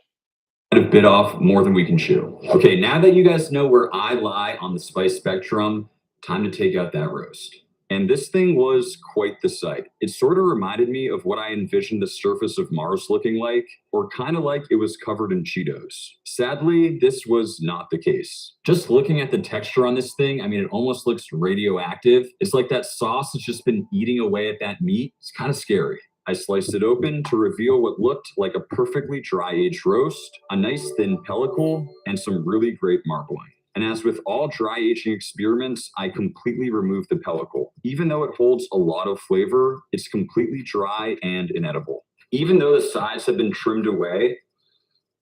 A bit off more than we can chew. Okay, now that you guys know where I lie on the spice spectrum, time to take out that roast. And this thing was quite the sight. It sort of reminded me of what I envisioned the surface of Mars looking like, or kind of like it was covered in Cheetos. Sadly, this was not the case. Just looking at the texture on this thing, I mean, it almost looks radioactive. It's like that sauce has just been eating away at that meat. It's kind of scary. I sliced it open to reveal what looked like a perfectly dry-aged roast, a nice thin pellicle, and some really great marbling. And as with all dry aging experiments, I completely removed the pellicle. Even though it holds a lot of flavor, it's completely dry and inedible. Even though the sides have been trimmed away,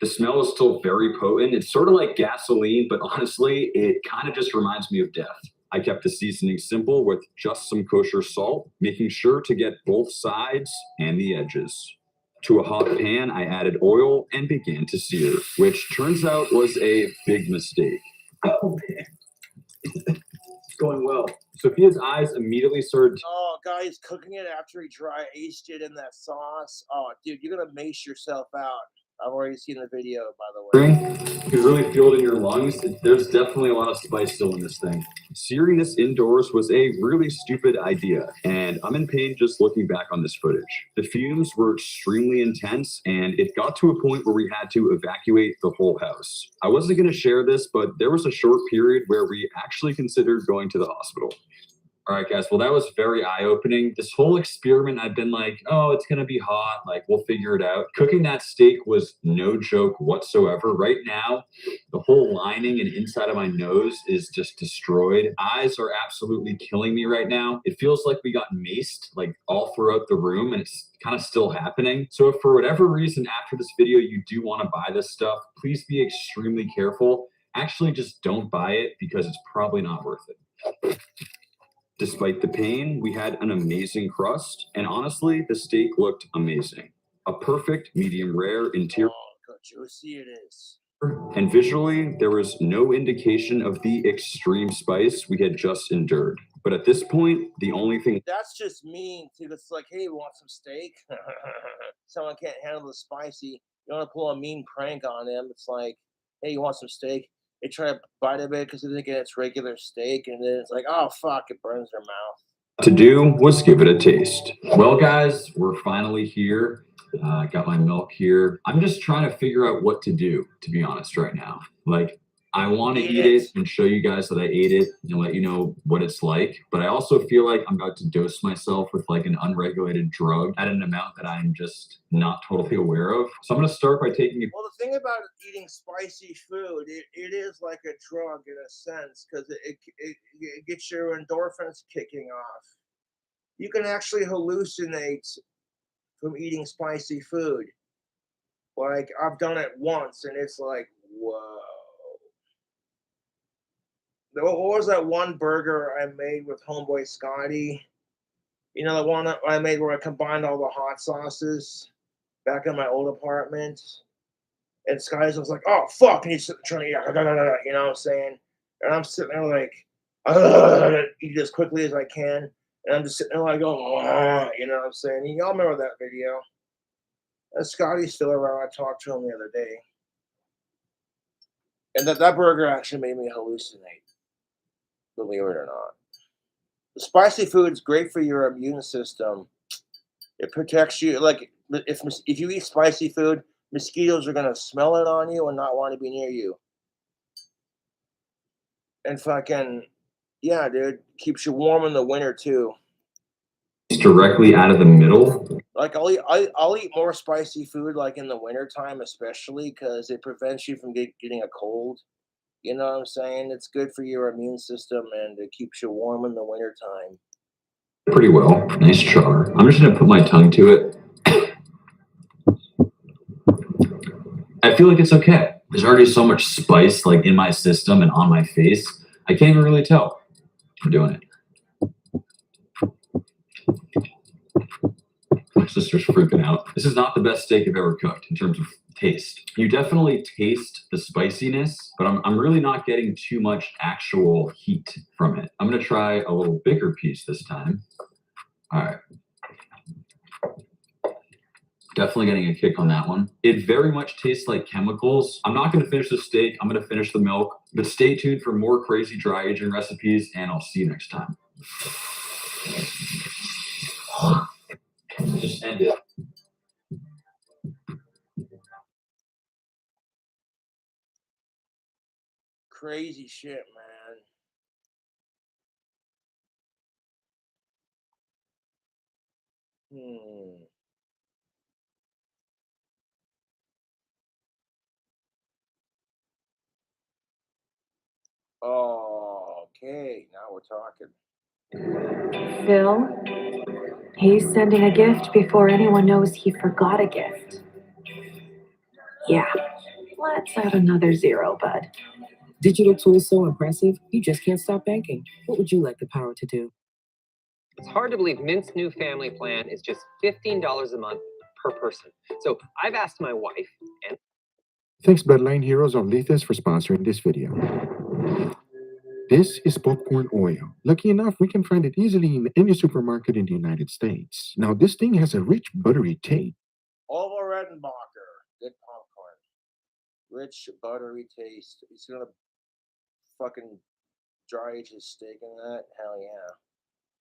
the smell is still very potent. It's sort of like gasoline, but honestly, it kind of just reminds me of death. I kept the seasoning simple with just some kosher salt, making sure to get both sides and the edges. To a hot pan, I added oil and began to sear, which turns out was a big mistake. Oh man, it's going well. Sophia's eyes immediately started. Oh, guys, cooking it after he dry aged it in that sauce. Oh, dude, you're gonna mace yourself out. I've already seen the video, by the way. You can really feel it in your lungs. There's definitely a lot of spice still in this thing. Searing this indoors was a really stupid idea, and I'm in pain just looking back on this footage. The fumes were extremely intense, and it got to a point where we had to evacuate the whole house. I wasn't going to share this, but there was a short period where we actually considered going to the hospital. All right, guys. Well, that was very eye-opening. This whole experiment, I've been like, oh, it's going to be hot. Like, we'll figure it out. Cooking that steak was no joke whatsoever. Right now, the whole lining and inside of my nose is just destroyed. Eyes are absolutely killing me right now. It feels like we got maced, like, all throughout the room, and it's kind of still happening. So if for whatever reason after this video you do want to buy this stuff, please be extremely careful. Actually, just don't buy it because it's probably not worth it. Despite the pain, we had an amazing crust, and honestly, the steak looked amazing. A perfect medium rare interior. Oh, how juicy it is. And visually, there was no indication of the extreme spice we had just endured. But at this point, the only thing... That's just mean, too. It's like, hey, you want some steak? Someone can't handle the spicy. You want to pull a mean prank on them. It's like, hey, you want some steak? They try to bite a bit because they think it's regular steak, and then it's like, oh, fuck, it burns their mouth. To do was give it a taste. Well, guys, we're finally here. I got my milk here. I'm just trying to figure out what to do, to be honest, right now. Like, I want to eat it and show you guys that I ate it and let you know what it's like. But I also feel like I'm about to dose myself with like an unregulated drug at an amount that I'm just not totally aware of. So I'm going to start by taking it. Well, the thing about eating spicy food, it is like a drug in a sense because it gets your endorphins kicking off. You can actually hallucinate from eating spicy food. Like, I've done it once, and it's like, whoa. What was that one burger I made with homeboy Scotty? You know, the one that I made where I combined all the hot sauces back in my old apartment? And Scotty's was like, oh, fuck, and he's trying to eat, you know what I'm saying? And I'm sitting there like, eat it as quickly as I can. And I'm just sitting there like going, you know what I'm saying? And y'all remember that video? Scotty's still around. I talked to him the other day. And that burger actually made me hallucinate, believe it or not. The spicy food's great for your immune system. It protects you. Like, if you eat spicy food, mosquitoes are going to smell it on you and not want to be near you. And fucking, yeah, dude, keeps you warm in the winter too. Directly out of the middle. Like I'll eat more spicy food like in the wintertime, especially because it prevents you from getting a cold. You know what I'm saying? It's good for your immune system and it keeps you warm in the wintertime. Pretty well. Nice char. I'm just gonna put my tongue to it. I feel like it's okay. There's already so much spice like in my system and on my face. I can't even really tell if we're doing it. My sister's freaking out. This is not the best steak I've ever cooked in terms of taste. You definitely taste the spiciness, but I'm really not getting too much actual heat from it. I'm gonna try a little bigger piece this time. All right. Definitely getting a kick on that one. It very much tastes like chemicals. I'm not gonna finish the steak, I'm gonna finish the milk, but stay tuned for more crazy dry aging recipes and I'll see you next time. Just end it. Crazy shit, man. Oh, okay, now we're talking. Phil, he's sending a gift before anyone knows he forgot a gift. Yeah, let's add another zero, bud. Digital tools so impressive, you just can't stop banking. What would you like the power to do? It's hard to believe Mint's new family plan is just $15 a month per person. So I've asked my wife and... Thanks, Bloodline Heroes of Lethus, for sponsoring this video. This is popcorn oil. Lucky enough, we can find it easily in any supermarket in the United States. Now, this thing has a rich, buttery taste. Oliver Redenbacher, good popcorn. Rich, buttery taste. He's gonna fucking dry age his steak in that? Hell yeah.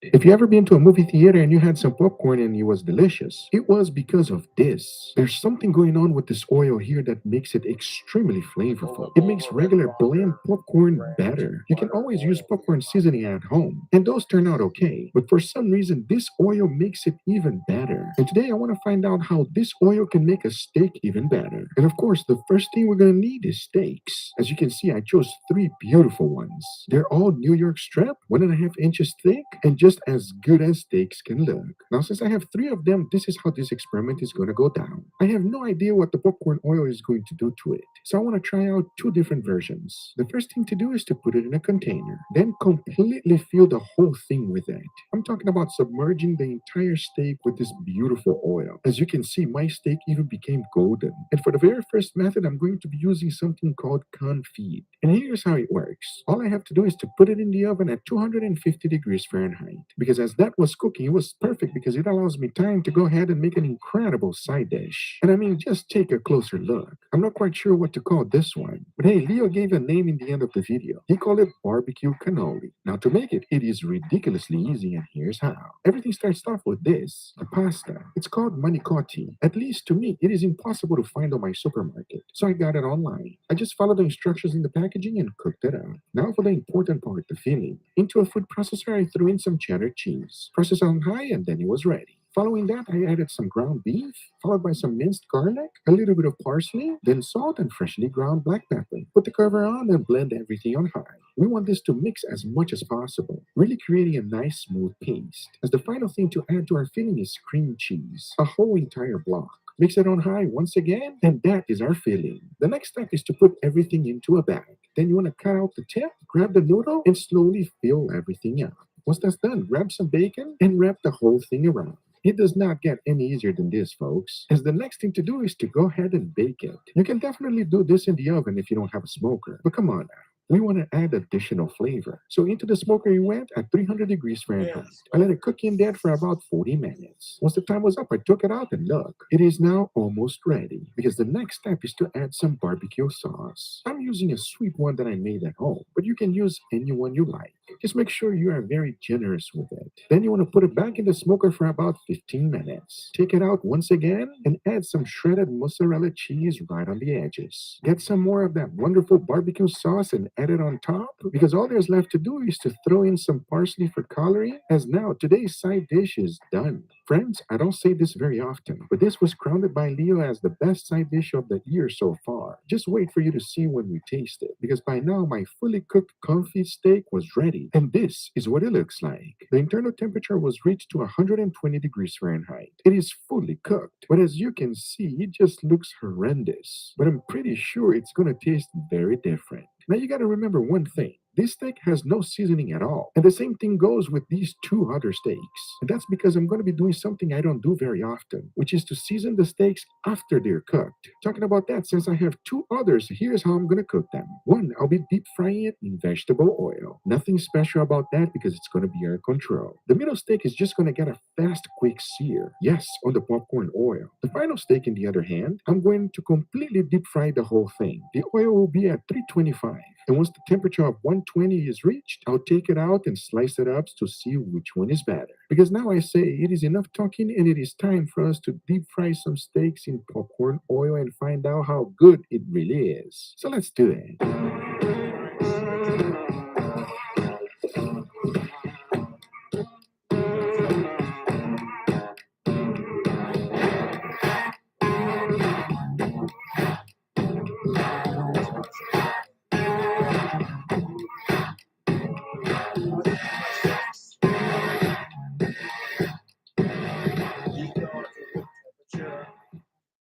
If you ever been to a movie theater and you had some popcorn and it was delicious, it was because of this. There's something going on with this oil here that makes it extremely flavorful. It makes regular bland popcorn better. You can always use popcorn seasoning at home, and those turn out okay. But for some reason, this oil makes it even better. And today I want to find out how this oil can make a steak even better. And of course, the first thing we're going to need is steaks. As you can see, I chose 3 beautiful ones. They're all New York strip, 1.5 inches thick, and just as good as steaks can look. Now, since I have 3 of them, this is how this experiment is going to go down. I have no idea what the popcorn oil is going to do to it, so I want to try out 2 different versions. The first thing to do is to put it in a container, then completely fill the whole thing with it. I'm talking about submerging the entire steak with this beautiful oil. As you can see, my steak even became golden. And for the very first method, I'm going to be using something called confit. And here's how it works. All I have to do is to put it in the oven at 250 degrees Fahrenheit. Because as that was cooking, it was perfect because it allows me time to go ahead and make an incredible side dish. And I mean, just take a closer look. I'm not quite sure what to call this one, but hey, Leo gave a name in the end of the video. He called it barbecue cannoli. Now to make it, it is ridiculously easy, and here's how. Everything starts off with this, the pasta. It's called manicotti. At least to me, it is impossible to find on my supermarket, so I got it online. I just followed the instructions in the packaging and cooked it up. Now for the important part, the filling. Into a food processor, I threw in some cheddar cheese. Process on high, and then it was ready. Following that, I added some ground beef, followed by some minced garlic, a little bit of parsley, then salt and freshly ground black pepper. Put the cover on and blend everything on high. We want this to mix as much as possible, really creating a nice smooth paste. As the final thing to add to our filling is cream cheese, a whole entire block. Mix it on high once again, and that is our filling. The next step is to put everything into a bag. Then you want to cut out the tip, grab the noodle, and slowly fill everything up. Once that's done, grab some bacon and wrap the whole thing around. It does not get any easier than this, folks, as the next thing to do is to go ahead and bake it. You can definitely do this in the oven if you don't have a smoker, but come on now. we want to add additional flavor. So into the smoker you went at 300 degrees Fahrenheit. I let it cook in there for about 40 minutes. Once the time was up, I took it out and look, it is now almost ready because the next step is to add some barbecue sauce. I'm using a sweet one that I made at home, but you can use any one you like. Just make sure you are very generous with it. Then you want to put it back in the smoker for about 15 minutes. Take it out once again and add some shredded mozzarella cheese right on the edges. Get some more of that wonderful barbecue sauce and add it on top, because all there's left to do is to throw in some parsley for coloring, as now today's side dish is done. Friends, I don't say this very often, but this was crowned by Leo as the best side dish of the year so far. Just wait for you to see when we taste it, because by now my fully cooked confit steak was ready, and this is what it looks like. The internal temperature was reached to 120 degrees Fahrenheit. It is fully cooked, but as you can see, it just looks horrendous. But I'm pretty sure it's gonna taste very different. Now you gotta remember one thing. This steak has no seasoning at all. And the same thing goes with these two other steaks. And that's because I'm going to be doing something I don't do very often, which is to season the steaks after they're cooked. Talking about that, since I have two others, here's how I'm going to cook them. One, I'll be deep frying it in vegetable oil. Nothing special about that because it's going to be air control. The middle steak is just going to get a fast, quick sear. Yes, on the popcorn oil. The final steak, on the other hand, I'm going to completely deep fry the whole thing. The oil will be at 325. And once the temperature of 120 is reached, I'll take it out and slice it up to see which one is better. Because now I say it is enough talking and it is time for us to deep fry some steaks in popcorn oil and find out how good it really is. So let's do it.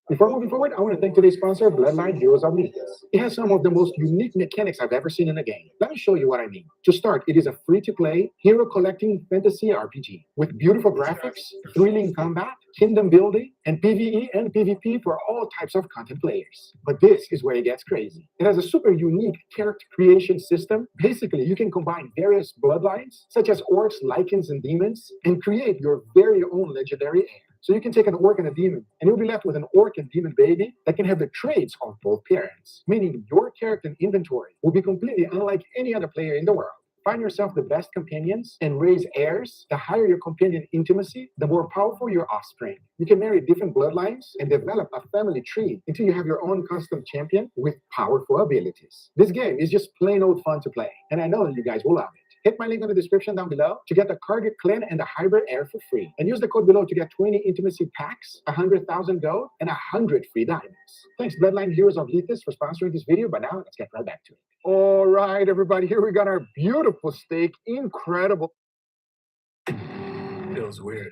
Before moving forward, I want to thank today's sponsor, Bloodline Heroes of Legions. It has some of the most unique mechanics I've ever seen in a game. Let me show you what I mean. To start, it is a free-to-play, hero collecting fantasy RPG with beautiful graphics, thrilling combat, kingdom building, and PvE and PvP for all types of content players. But this is where it gets crazy. It has a super unique character creation system. Basically, you can combine various bloodlines, such as orcs, lycans, and demons, and create your very own legendary heir. So you can take an orc and a demon, and you'll be left with an orc and demon baby that can have the traits of both parents, meaning your character and inventory will be completely unlike any other player in the world. Find yourself the best companions and raise heirs. The higher your companion intimacy, the more powerful your offspring. You can marry different bloodlines and develop a family tree until you have your own custom champion with powerful abilities. This game is just plain old fun to play, and I know that you guys will love it. Hit my link in the description down below to get the Cardiac Clan and the Hybrid Air for free. And use the code below to get 20 intimacy packs, 100,000 gold, and 100 free diamonds. Thanks, Bloodline Heroes of Lethis, for sponsoring this video. But now, let's get right back to it. All right, everybody, here we got our beautiful steak. Incredible. Feels weird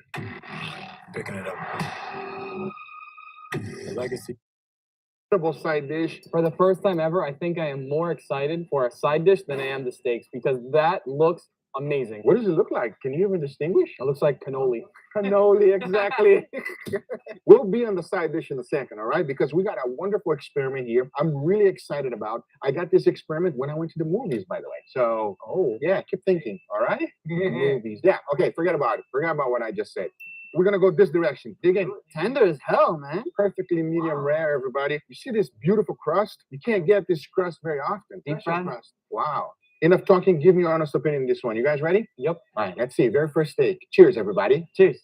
picking it up. The legacy. Incredible side dish. For the first time ever, I think I am more excited for a side dish than I am the steaks because that looks amazing. What does it look like? Can you even distinguish? It looks like cannoli. Cannoli, exactly. We'll be on the side dish in a second, all right? Because we got a wonderful experiment here. I'm really excited about. I got this experiment when I went to the movies, by the way. So, yeah, keep thinking, all right? Movies. Yeah, okay, forget about it. Forget about what I just said. We're gonna go this direction. Dig in. Tender as hell, man. Perfectly medium rare, everybody. You see this beautiful crust? You can't get this crust very often. Deep fried crust. Wow. Enough talking. Give me your honest opinion on this one. You guys ready? Yep. All right, let's see. Very first steak. Cheers, everybody. Cheers.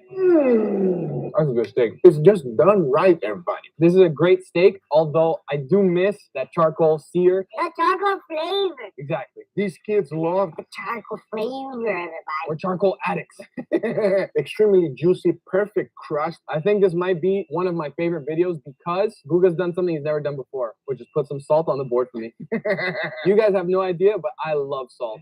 That's a good steak. It's just done right, everybody. This is a great steak, although I do miss that charcoal sear. The charcoal flavor. Exactly. These kids love The charcoal flavor, everybody. We're charcoal addicts. extremely juicy, perfect crust. I think this might be one of my favorite videos because Guga's done something he's never done before, which is put some salt on the board for me. You guys have no idea, but I love salt.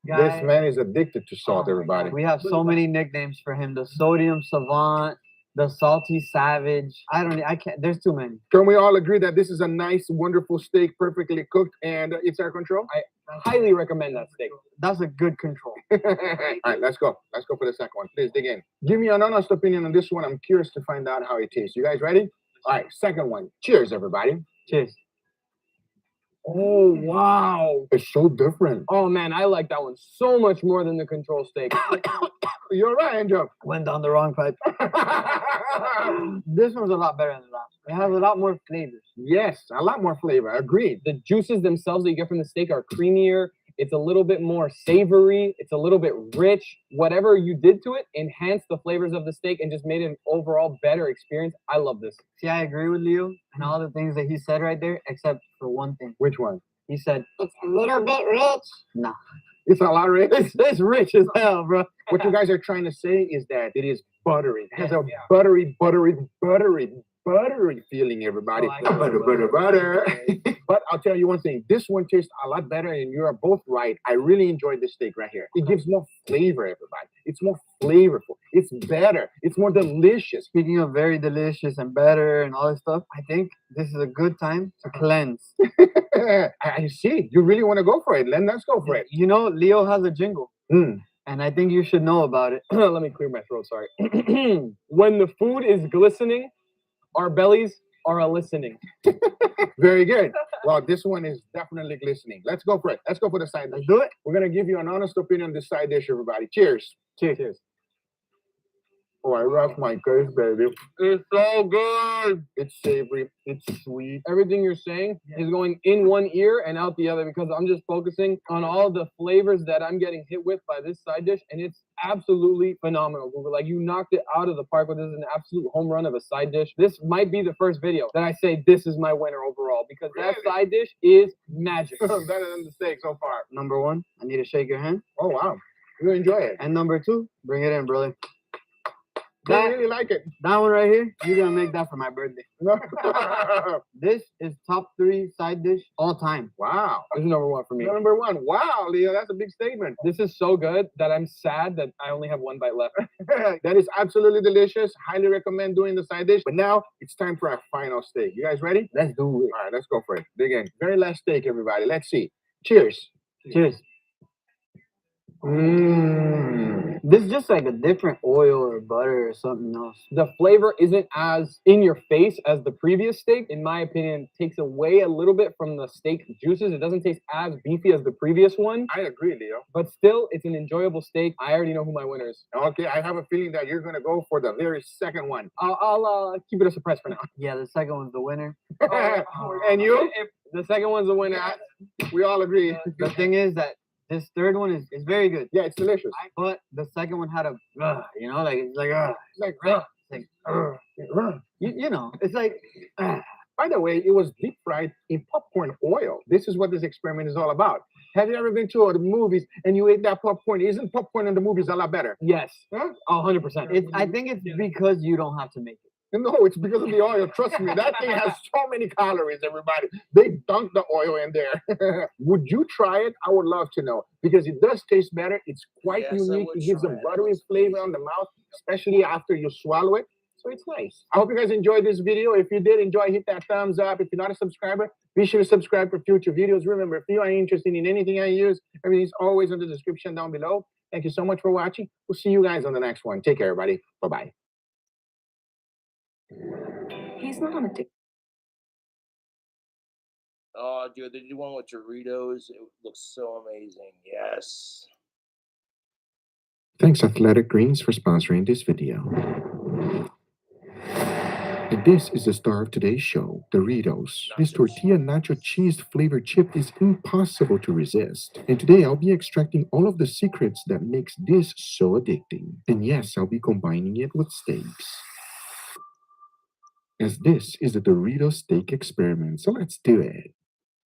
Guys, this man is addicted to salt, everybody. We have so many nicknames for him. The Sodium Savant, the Salty Savage. I can't, there's too many. Can we all agree that this is a nice, wonderful steak, perfectly cooked, and it's air control? I highly recommend that steak. That's a good control. All right, let's go. Let's go for the second one. Please dig in. Give me an honest opinion on this one. I'm curious to find out how it tastes. You guys ready? All right, second one. Cheers, everybody. Cheers. Oh, wow. It's so different. Oh, man, I like that one so much more than the control steak. You're right, Angel. Went down the wrong pipe. This one's a lot better than the last. It has a lot more flavors. Yes, a lot more flavor. Agreed. The juices themselves that you get from the steak are creamier. It's a little bit more savory. It's a little bit rich. Whatever you did to it enhanced the flavors of the steak and just made it an overall better experience. I love this. See, I agree with Leo and all the things that he said right there, except for one thing. Which one? He said, It's a little bit rich. nah. It's a lot rich. It's rich as hell, bro. What you guys are trying to say is that it is buttery. It has a buttery feeling, everybody. I like Butter. But I'll tell you one thing. This one tastes a lot better, and you are both right. I really enjoyed this steak right here. It gives more flavor, everybody. It's more flavorful. It's better. It's more delicious. Speaking of very delicious and better and all this stuff, I think this is a good time to cleanse. I see. You really want to go for it. Then let's go for it. You know, Leo has a jingle. And I think you should know about it. Let me clear my throat, sorry. When the food is glistening, our bellies are a-listening. Very good. Well, this one is definitely glistening. Let's go for it. Let's go for the side dish. Let's do it. We're going to give you an honest opinion on this side dish, everybody. Cheers. Cheers. Oh, I rough my curse, baby. It's so good. It's savory. It's sweet. Everything you're saying is going in one ear and out the other because I'm just focusing on all the flavors that I'm getting hit with by this side dish, and it's absolutely phenomenal, Google. Like, you knocked it out of the park with this. Is an absolute home run of a side dish. This might be the first video that I say this is my winner overall because that side dish is magic. Better than the steak so far. Number one, I need to shake your hand. Oh, wow. You enjoy it. And number two, bring it in, brother. I really like it. That one right here, you're gonna make that for my birthday. This is top 3 side dish all time. Wow. This is number one for me. Number one. Wow, Leo, that's a big statement. This is so good that I'm sad that I only have one bite left. That is absolutely delicious. Highly recommend doing the side dish. But now it's time for our final steak. You guys ready? Let's do it. All right, let's go for it. Dig in. Very last steak, everybody. Let's see. Cheers. Cheers. This is just like a different oil or butter or something else. The flavor isn't as in your face as the previous steak. In my opinion, takes away a little bit from the steak juices. It doesn't taste as beefy as the previous one. I agree, Leo. But still, it's an enjoyable steak. I already know who my winner is. Okay, I have a feeling that you're going to go for the very second one. I'll keep it a surprise for now. Yeah, the second one's the winner. And you? If the second one's the winner. We all agree. The thing is that this third one is very good. Yeah, it's delicious. But the second one had a, you know, like it's like, you know, it's like. By the way, it was deep fried in popcorn oil. This is what this experiment is all about. Have you ever been to the movies and you ate that popcorn? Isn't popcorn in the movies a lot better? Yes. Huh? 100%. I think it's because you don't have to make it. No, it's because of the oil. Trust me, that thing has so many calories, everybody. They dunk the oil in there. Would you try it? I would love to know because it does taste better. It's quite unique. It gives a buttery flavor on the mouth, especially after you swallow it. So it's nice. I hope you guys enjoyed this video. If you did enjoy, hit that thumbs up. If you're not a subscriber, be sure to subscribe for future videos. Remember, if you are interested in anything I use, everything's always in the description down below. Thank you so much for watching. We'll see you guys on the next one. Take care, everybody. Bye-bye. He's not on a TikTok. Oh, dude, they did one with Doritos. It looks so amazing. Yes. Thanks, Athletic Greens, for sponsoring this video. And this is the star of today's show, Doritos. This tortilla nacho cheese flavored chip is impossible to resist. And today I'll be extracting all of the secrets that makes this so addicting. And yes, I'll be combining it with steaks. As this is the Doritos steak experiment, so let's do it.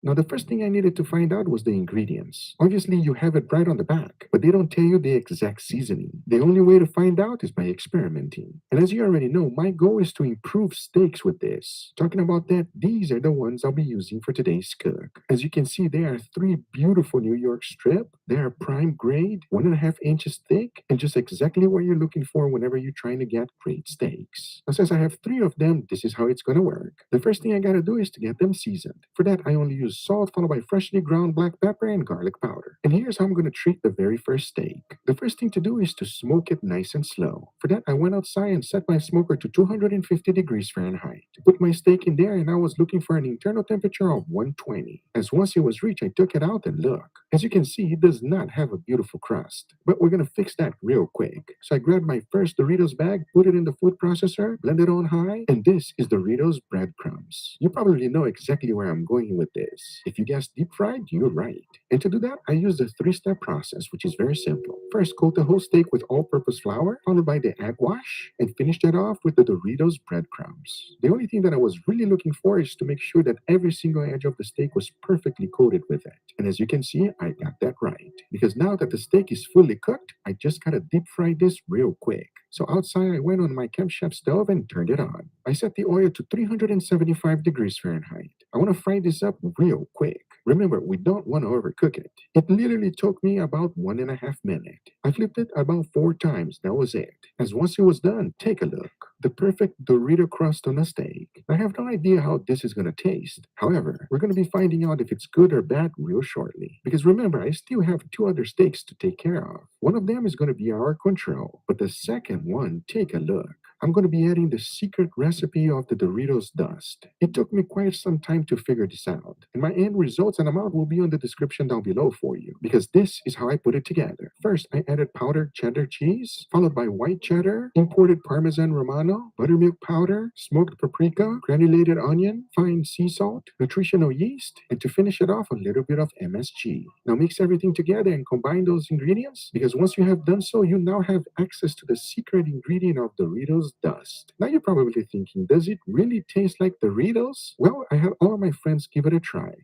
Now, the first thing I needed to find out was the ingredients. Obviously, you have it right on the back, but they don't tell you the exact seasoning. The only way to find out is by experimenting. And as you already know, my goal is to improve steaks with this. Talking about that, these are the ones I'll be using for today's cook. As you can see, there are 3 beautiful New York strip. They are prime grade, 1.5 inches thick, and just exactly what you're looking for whenever you're trying to get great steaks. Now, since I have 3 of them, this is how it's gonna work. The first thing I gotta do is to get them seasoned. For that, I only use salt, followed by freshly ground black pepper and garlic powder. And here's how I'm going to treat the very first steak. The first thing to do is to smoke it nice and slow. For that, I went outside and set my smoker to 250 degrees Fahrenheit. Put my steak in there, and I was looking for an internal temperature of 120. As once it was reached, I took it out and look. As you can see, it does not have a beautiful crust, but we're going to fix that real quick. So I grabbed my first Doritos bag, put it in the food processor, blend it on high, and this is Doritos breadcrumbs. You probably know exactly where I'm going with this. If you guessed deep fried, you're right. And to do that, I use the 3-step process, which is very simple. First, coat the whole steak with all-purpose flour, followed by the egg wash, and finish that off with the Doritos breadcrumbs. The only thing that I was really looking for is to make sure that every single edge of the steak was perfectly coated with it. And as you can see, I got that right. Because now that the steak is fully cooked, I just gotta deep fry this real quick. So outside, I went on my CashApp stove and turned it on. I set the oil to 375 degrees Fahrenheit. I want to fry this up real quick. Remember, we don't want to overcook it. It literally took me about 1.5 minutes. I flipped it about 4 times. That was it. As once it was done, take a look. The perfect Dorito crust on a steak. I have no idea how this is going to taste. However, we're going to be finding out if it's good or bad real shortly. Because remember, I still have 2 other steaks to take care of. One of them is going to be our control. But the second one, take a look. I'm going to be adding the secret recipe of the Doritos dust. It took me quite some time to figure this out, and my end results and amount will be on the description down below for you, because this is how I put it together. First, I added powdered cheddar cheese, followed by white cheddar, imported Parmesan Romano, buttermilk powder, smoked paprika, granulated onion, fine sea salt, nutritional yeast, and to finish it off, a little bit of MSG. Now mix everything together and combine those ingredients, because once you have done so, you now have access to the secret ingredient of Doritos dust. Now you're probably thinking, does it really taste like Doritos? Well, I had all of my friends give it a try.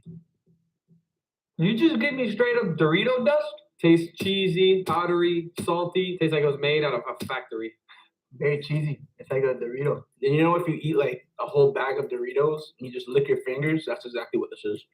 You just give me straight up Dorito dust? Tastes cheesy, powdery, salty. Tastes like it was made out of a factory. Very cheesy. It's like a Dorito. And you know, if you eat like a whole bag of Doritos and you just lick your fingers, that's exactly what this is.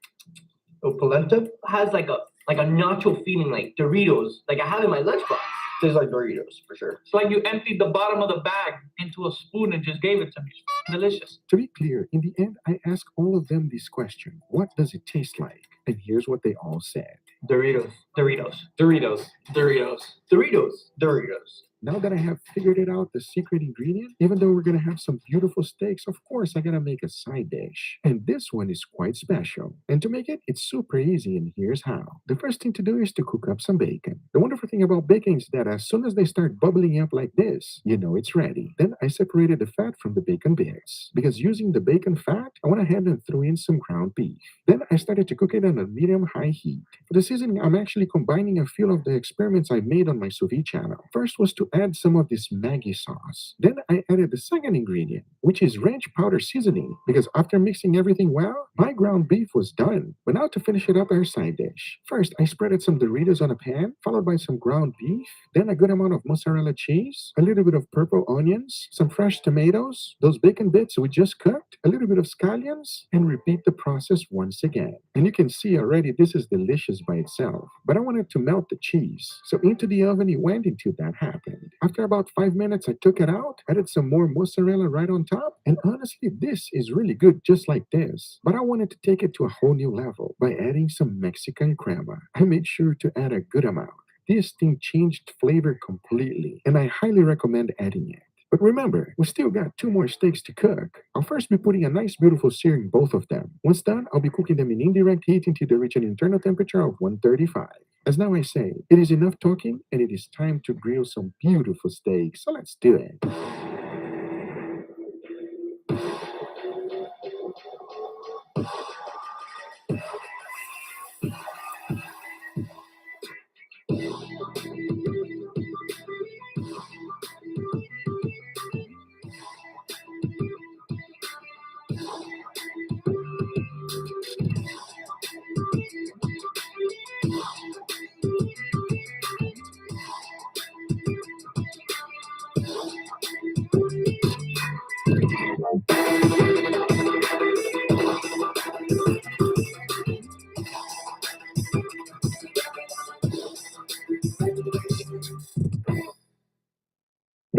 Oh, polenta has like a nacho feeling, like Doritos, like I have in my lunchbox. Tastes like Doritos for sure. It's like you emptied the bottom of the bag into a spoon and just gave it to me. Delicious. To be clear, in the end, I asked all of them this question: what does it taste like? And here's what they all said: Doritos. Doritos. Doritos. Doritos. Doritos. Doritos. Now that I have figured it out, the secret ingredient, even though we're going to have some beautiful steaks, of course, I got to make a side dish. And this one is quite special. And to make it, it's super easy, and here's how. The first thing to do is to cook up some bacon. The wonderful thing about bacon is that as soon as they start bubbling up like this, you know it's ready. Then I separated the fat from the bacon bits. Because using the bacon fat, I went ahead and threw in some ground beef. Then I started to cook it on a medium-high heat. For the seasoning, I'm actually combining a few of the experiments I made on my sous vide channel. First was to add some of this Maggi sauce. Then I added the second ingredient, which is ranch powder seasoning, because after mixing everything well, my ground beef was done. But now to finish it up, our side dish. First, I spreaded some Doritos on a pan, followed by some ground beef, then a good amount of mozzarella cheese, a little bit of purple onions, some fresh tomatoes, those bacon bits we just cooked, a little bit of scallions, and repeat the process once again. And you can see already this is delicious by itself, but I wanted to melt the cheese. So into the oven it went until that happened. After about 5 minutes, I took it out, added some more mozzarella right on top, and honestly, this is really good just like this. But I wanted to take it to a whole new level by adding some Mexican crema. I made sure to add a good amount. This thing changed flavor completely, and I highly recommend adding it. But remember, we still got 2 more steaks to cook. I'll first be putting a nice beautiful sear in both of them. Once done, I'll be cooking them in indirect heat until they reach an internal temperature of 135. As now I say, it is enough talking, and it is time to grill some beautiful steaks. So let's do it.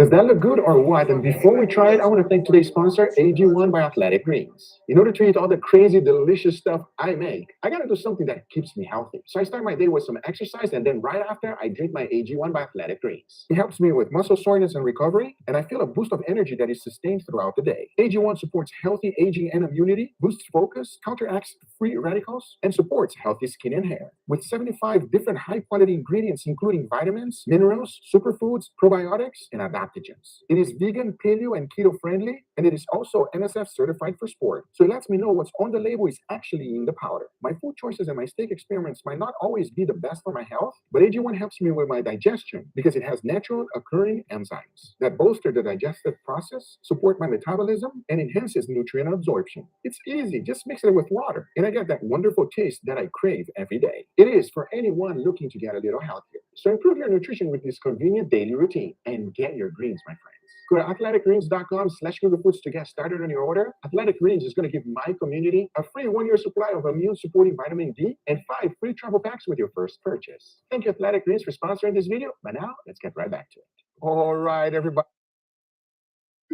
Does that look good or what? And before we try it, I want to thank today's sponsor, AG1 by Athletic Greens. In order to eat all the crazy, delicious stuff I make, I got to do something that keeps me healthy. So I start my day with some exercise, and then right after, I drink my AG1 by Athletic Greens. It helps me with muscle soreness and recovery, and I feel a boost of energy that is sustained throughout the day. AG1 supports healthy aging and immunity, boosts focus, counteracts free radicals, and supports healthy skin and hair. With 75 different high-quality ingredients, including vitamins, minerals, superfoods, probiotics, and adaptogens. It is vegan, paleo, and keto-friendly, and it is also NSF certified for sport. So it lets me know what's on the label is actually in the powder. My food choices and my steak experiments might not always be the best for my health, but AG1 helps me with my digestion because it has natural occurring enzymes that bolster the digestive process, support my metabolism, and enhances nutrient absorption. It's easy, just mix it with water, and I get that wonderful taste that I crave every day. It is for anyone looking to get a little healthier. So improve your nutrition with this convenient daily routine and get your greens, my friends. Go to athleticgreens.com/googlefoods to get started on your order. Athletic Greens is going to give my community a free 1-year supply of immune-supporting vitamin D and 5 free travel packs with your first purchase. Thank you, Athletic Greens, for sponsoring this video. But now, let's get right back to it. All right, everybody.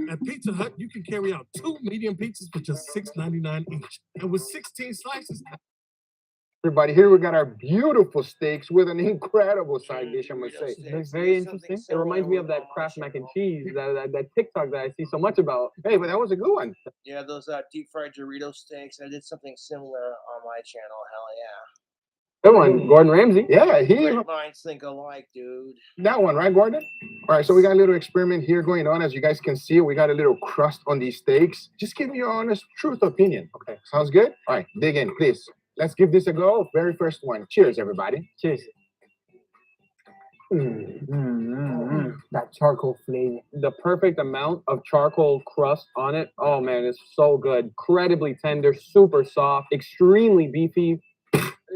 At Pizza Hut, you can carry out 2 medium pizzas for just $6.99 each. And with 16 slices, Everybody, here we got our beautiful steaks with an incredible side dish, I must say. It's very interesting. It reminds me of that Kraft mac and cheese, that TikTok that I see so much about. Hey, but that was a good one. Yeah, those deep fried Dorito steaks. I did something similar on my channel. Hell yeah. Good one, Gordon Ramsay. Yeah, Great minds think alike, dude. That one, right, Gordon? All right, so we got a little experiment here going on. As you guys can see, we got a little crust on these steaks. Just give me your honest, truth opinion. Okay, sounds good? All right, dig in, please. Let's give this a go. Very first one. Cheers, everybody. Cheers. That charcoal flavor. The perfect amount of charcoal crust on it. Oh, man, it's so good. Incredibly tender, super soft, extremely beefy.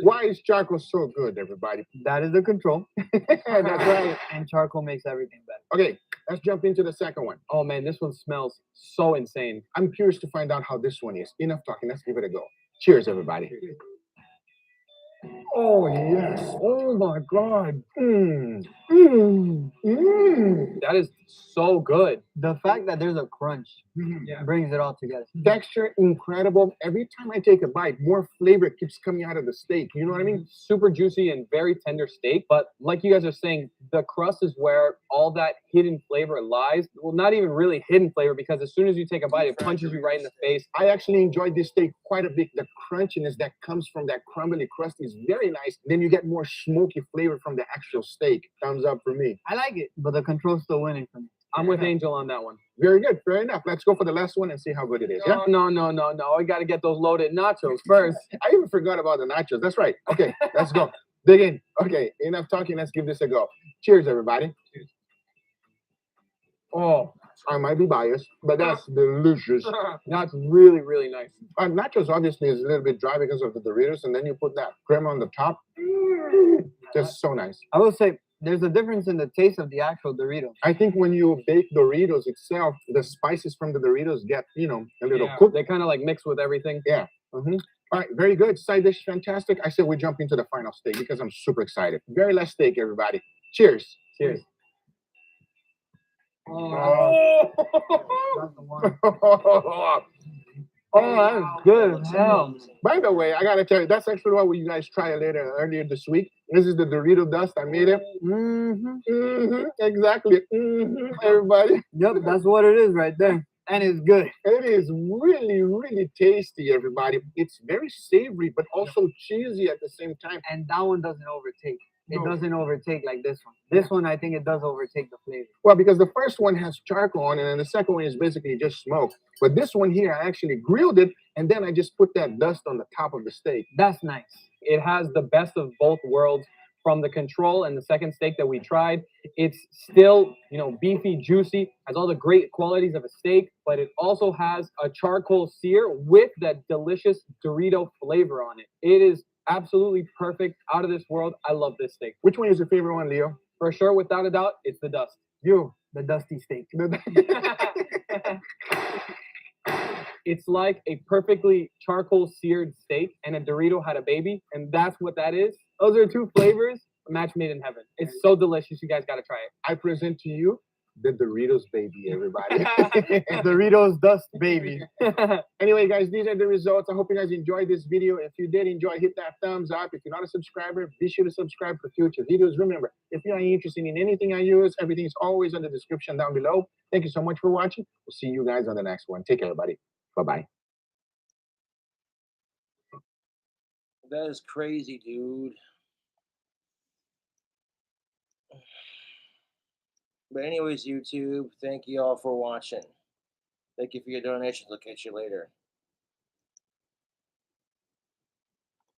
Why is charcoal so good, everybody? That is the control. That's right. And charcoal makes everything better. Okay, let's jump into the second one. Oh, man, this one smells so insane. I'm curious to find out how this one is. Enough talking. Let's give it a go. Cheers, everybody. Oh, yes. Oh, my God. That is so good. The fact that there's a crunch brings it all together. Texture, incredible. Every time I take a bite, more flavor keeps coming out of the steak. You know what I mean? Super juicy and very tender steak. But like you guys are saying, the crust is where all that hidden flavor lies. Well, not even really hidden flavor, because as soon as you take a bite, it punches you right in the face. I actually enjoyed this steak quite a bit. The crunchiness that comes from that crumbly crust is very nice. Then you get more smoky flavor from the actual steak. Thumbs up for me. I like it, but the control's still winning for me. I'm with Angel on that one. Very good. Fair enough. Let's go for the last one and see how good it is. Yeah? No. I got to get those loaded nachos first. I even forgot about the nachos. That's right. Okay, let's go. Dig in. Okay, enough talking. Let's give this a go. Cheers, everybody. Cheers. Oh, I might be biased, but that's delicious. That's really, really nice. Nachos obviously is a little bit dry because of the Doritos, and then you put that cream on the top. Just so nice. I will say, there's a difference in the taste of the actual Doritos. I think when you bake Doritos itself, the spices from the Doritos get, a little cooked. They kind of like mix with everything. Yeah. All right, very good. Side dish, fantastic. I said we jump into the final steak because I'm super excited. Very last steak, everybody. Cheers. Cheers. Oh, that's good as hell. By the way, I gotta tell you, that's actually what you guys tried earlier this week. This is the Dorito dust. I made it. Exactly. Everybody. Yep, that's what it is right there. And it's good. It is really, really tasty, everybody. It's very savory, but also cheesy at the same time. And that one doesn't overtake. It doesn't overtake like this one. This one, I think it does overtake the flavor. Well, because the first one has charcoal on it, and the second one is basically just smoke. But this one here, I actually grilled it, and then I just put that dust on the top of the steak. That's nice. It has the best of both worlds. From the control and the second steak that we tried, it's still, beefy, juicy, has all the great qualities of a steak, but it also has a charcoal sear with that delicious Dorito flavor on it. It is absolutely perfect, out of this world. I love this steak. Which one is your favorite one, Leo? For sure, without a doubt, it's the dust. You, the dusty steak. It's like a perfectly charcoal seared steak and a Dorito had a baby, and that's what that is. Those are two flavors, a match made in heaven. It's so delicious. You guys got to try it. I present to you The Doritos baby, everybody. Doritos dust baby. Anyway, guys, these are the results. I hope you guys enjoyed this video. If you did enjoy, hit that thumbs up. If you're not a subscriber, be sure to subscribe for future videos. Remember, if you are interested in anything I use, everything is always in the description down below. Thank you so much for watching. We'll see you guys on the next one. Take care, everybody. Bye-bye. That is crazy, dude. But anyways, YouTube, thank you all for watching. Thank you for your donations. I'll catch you later.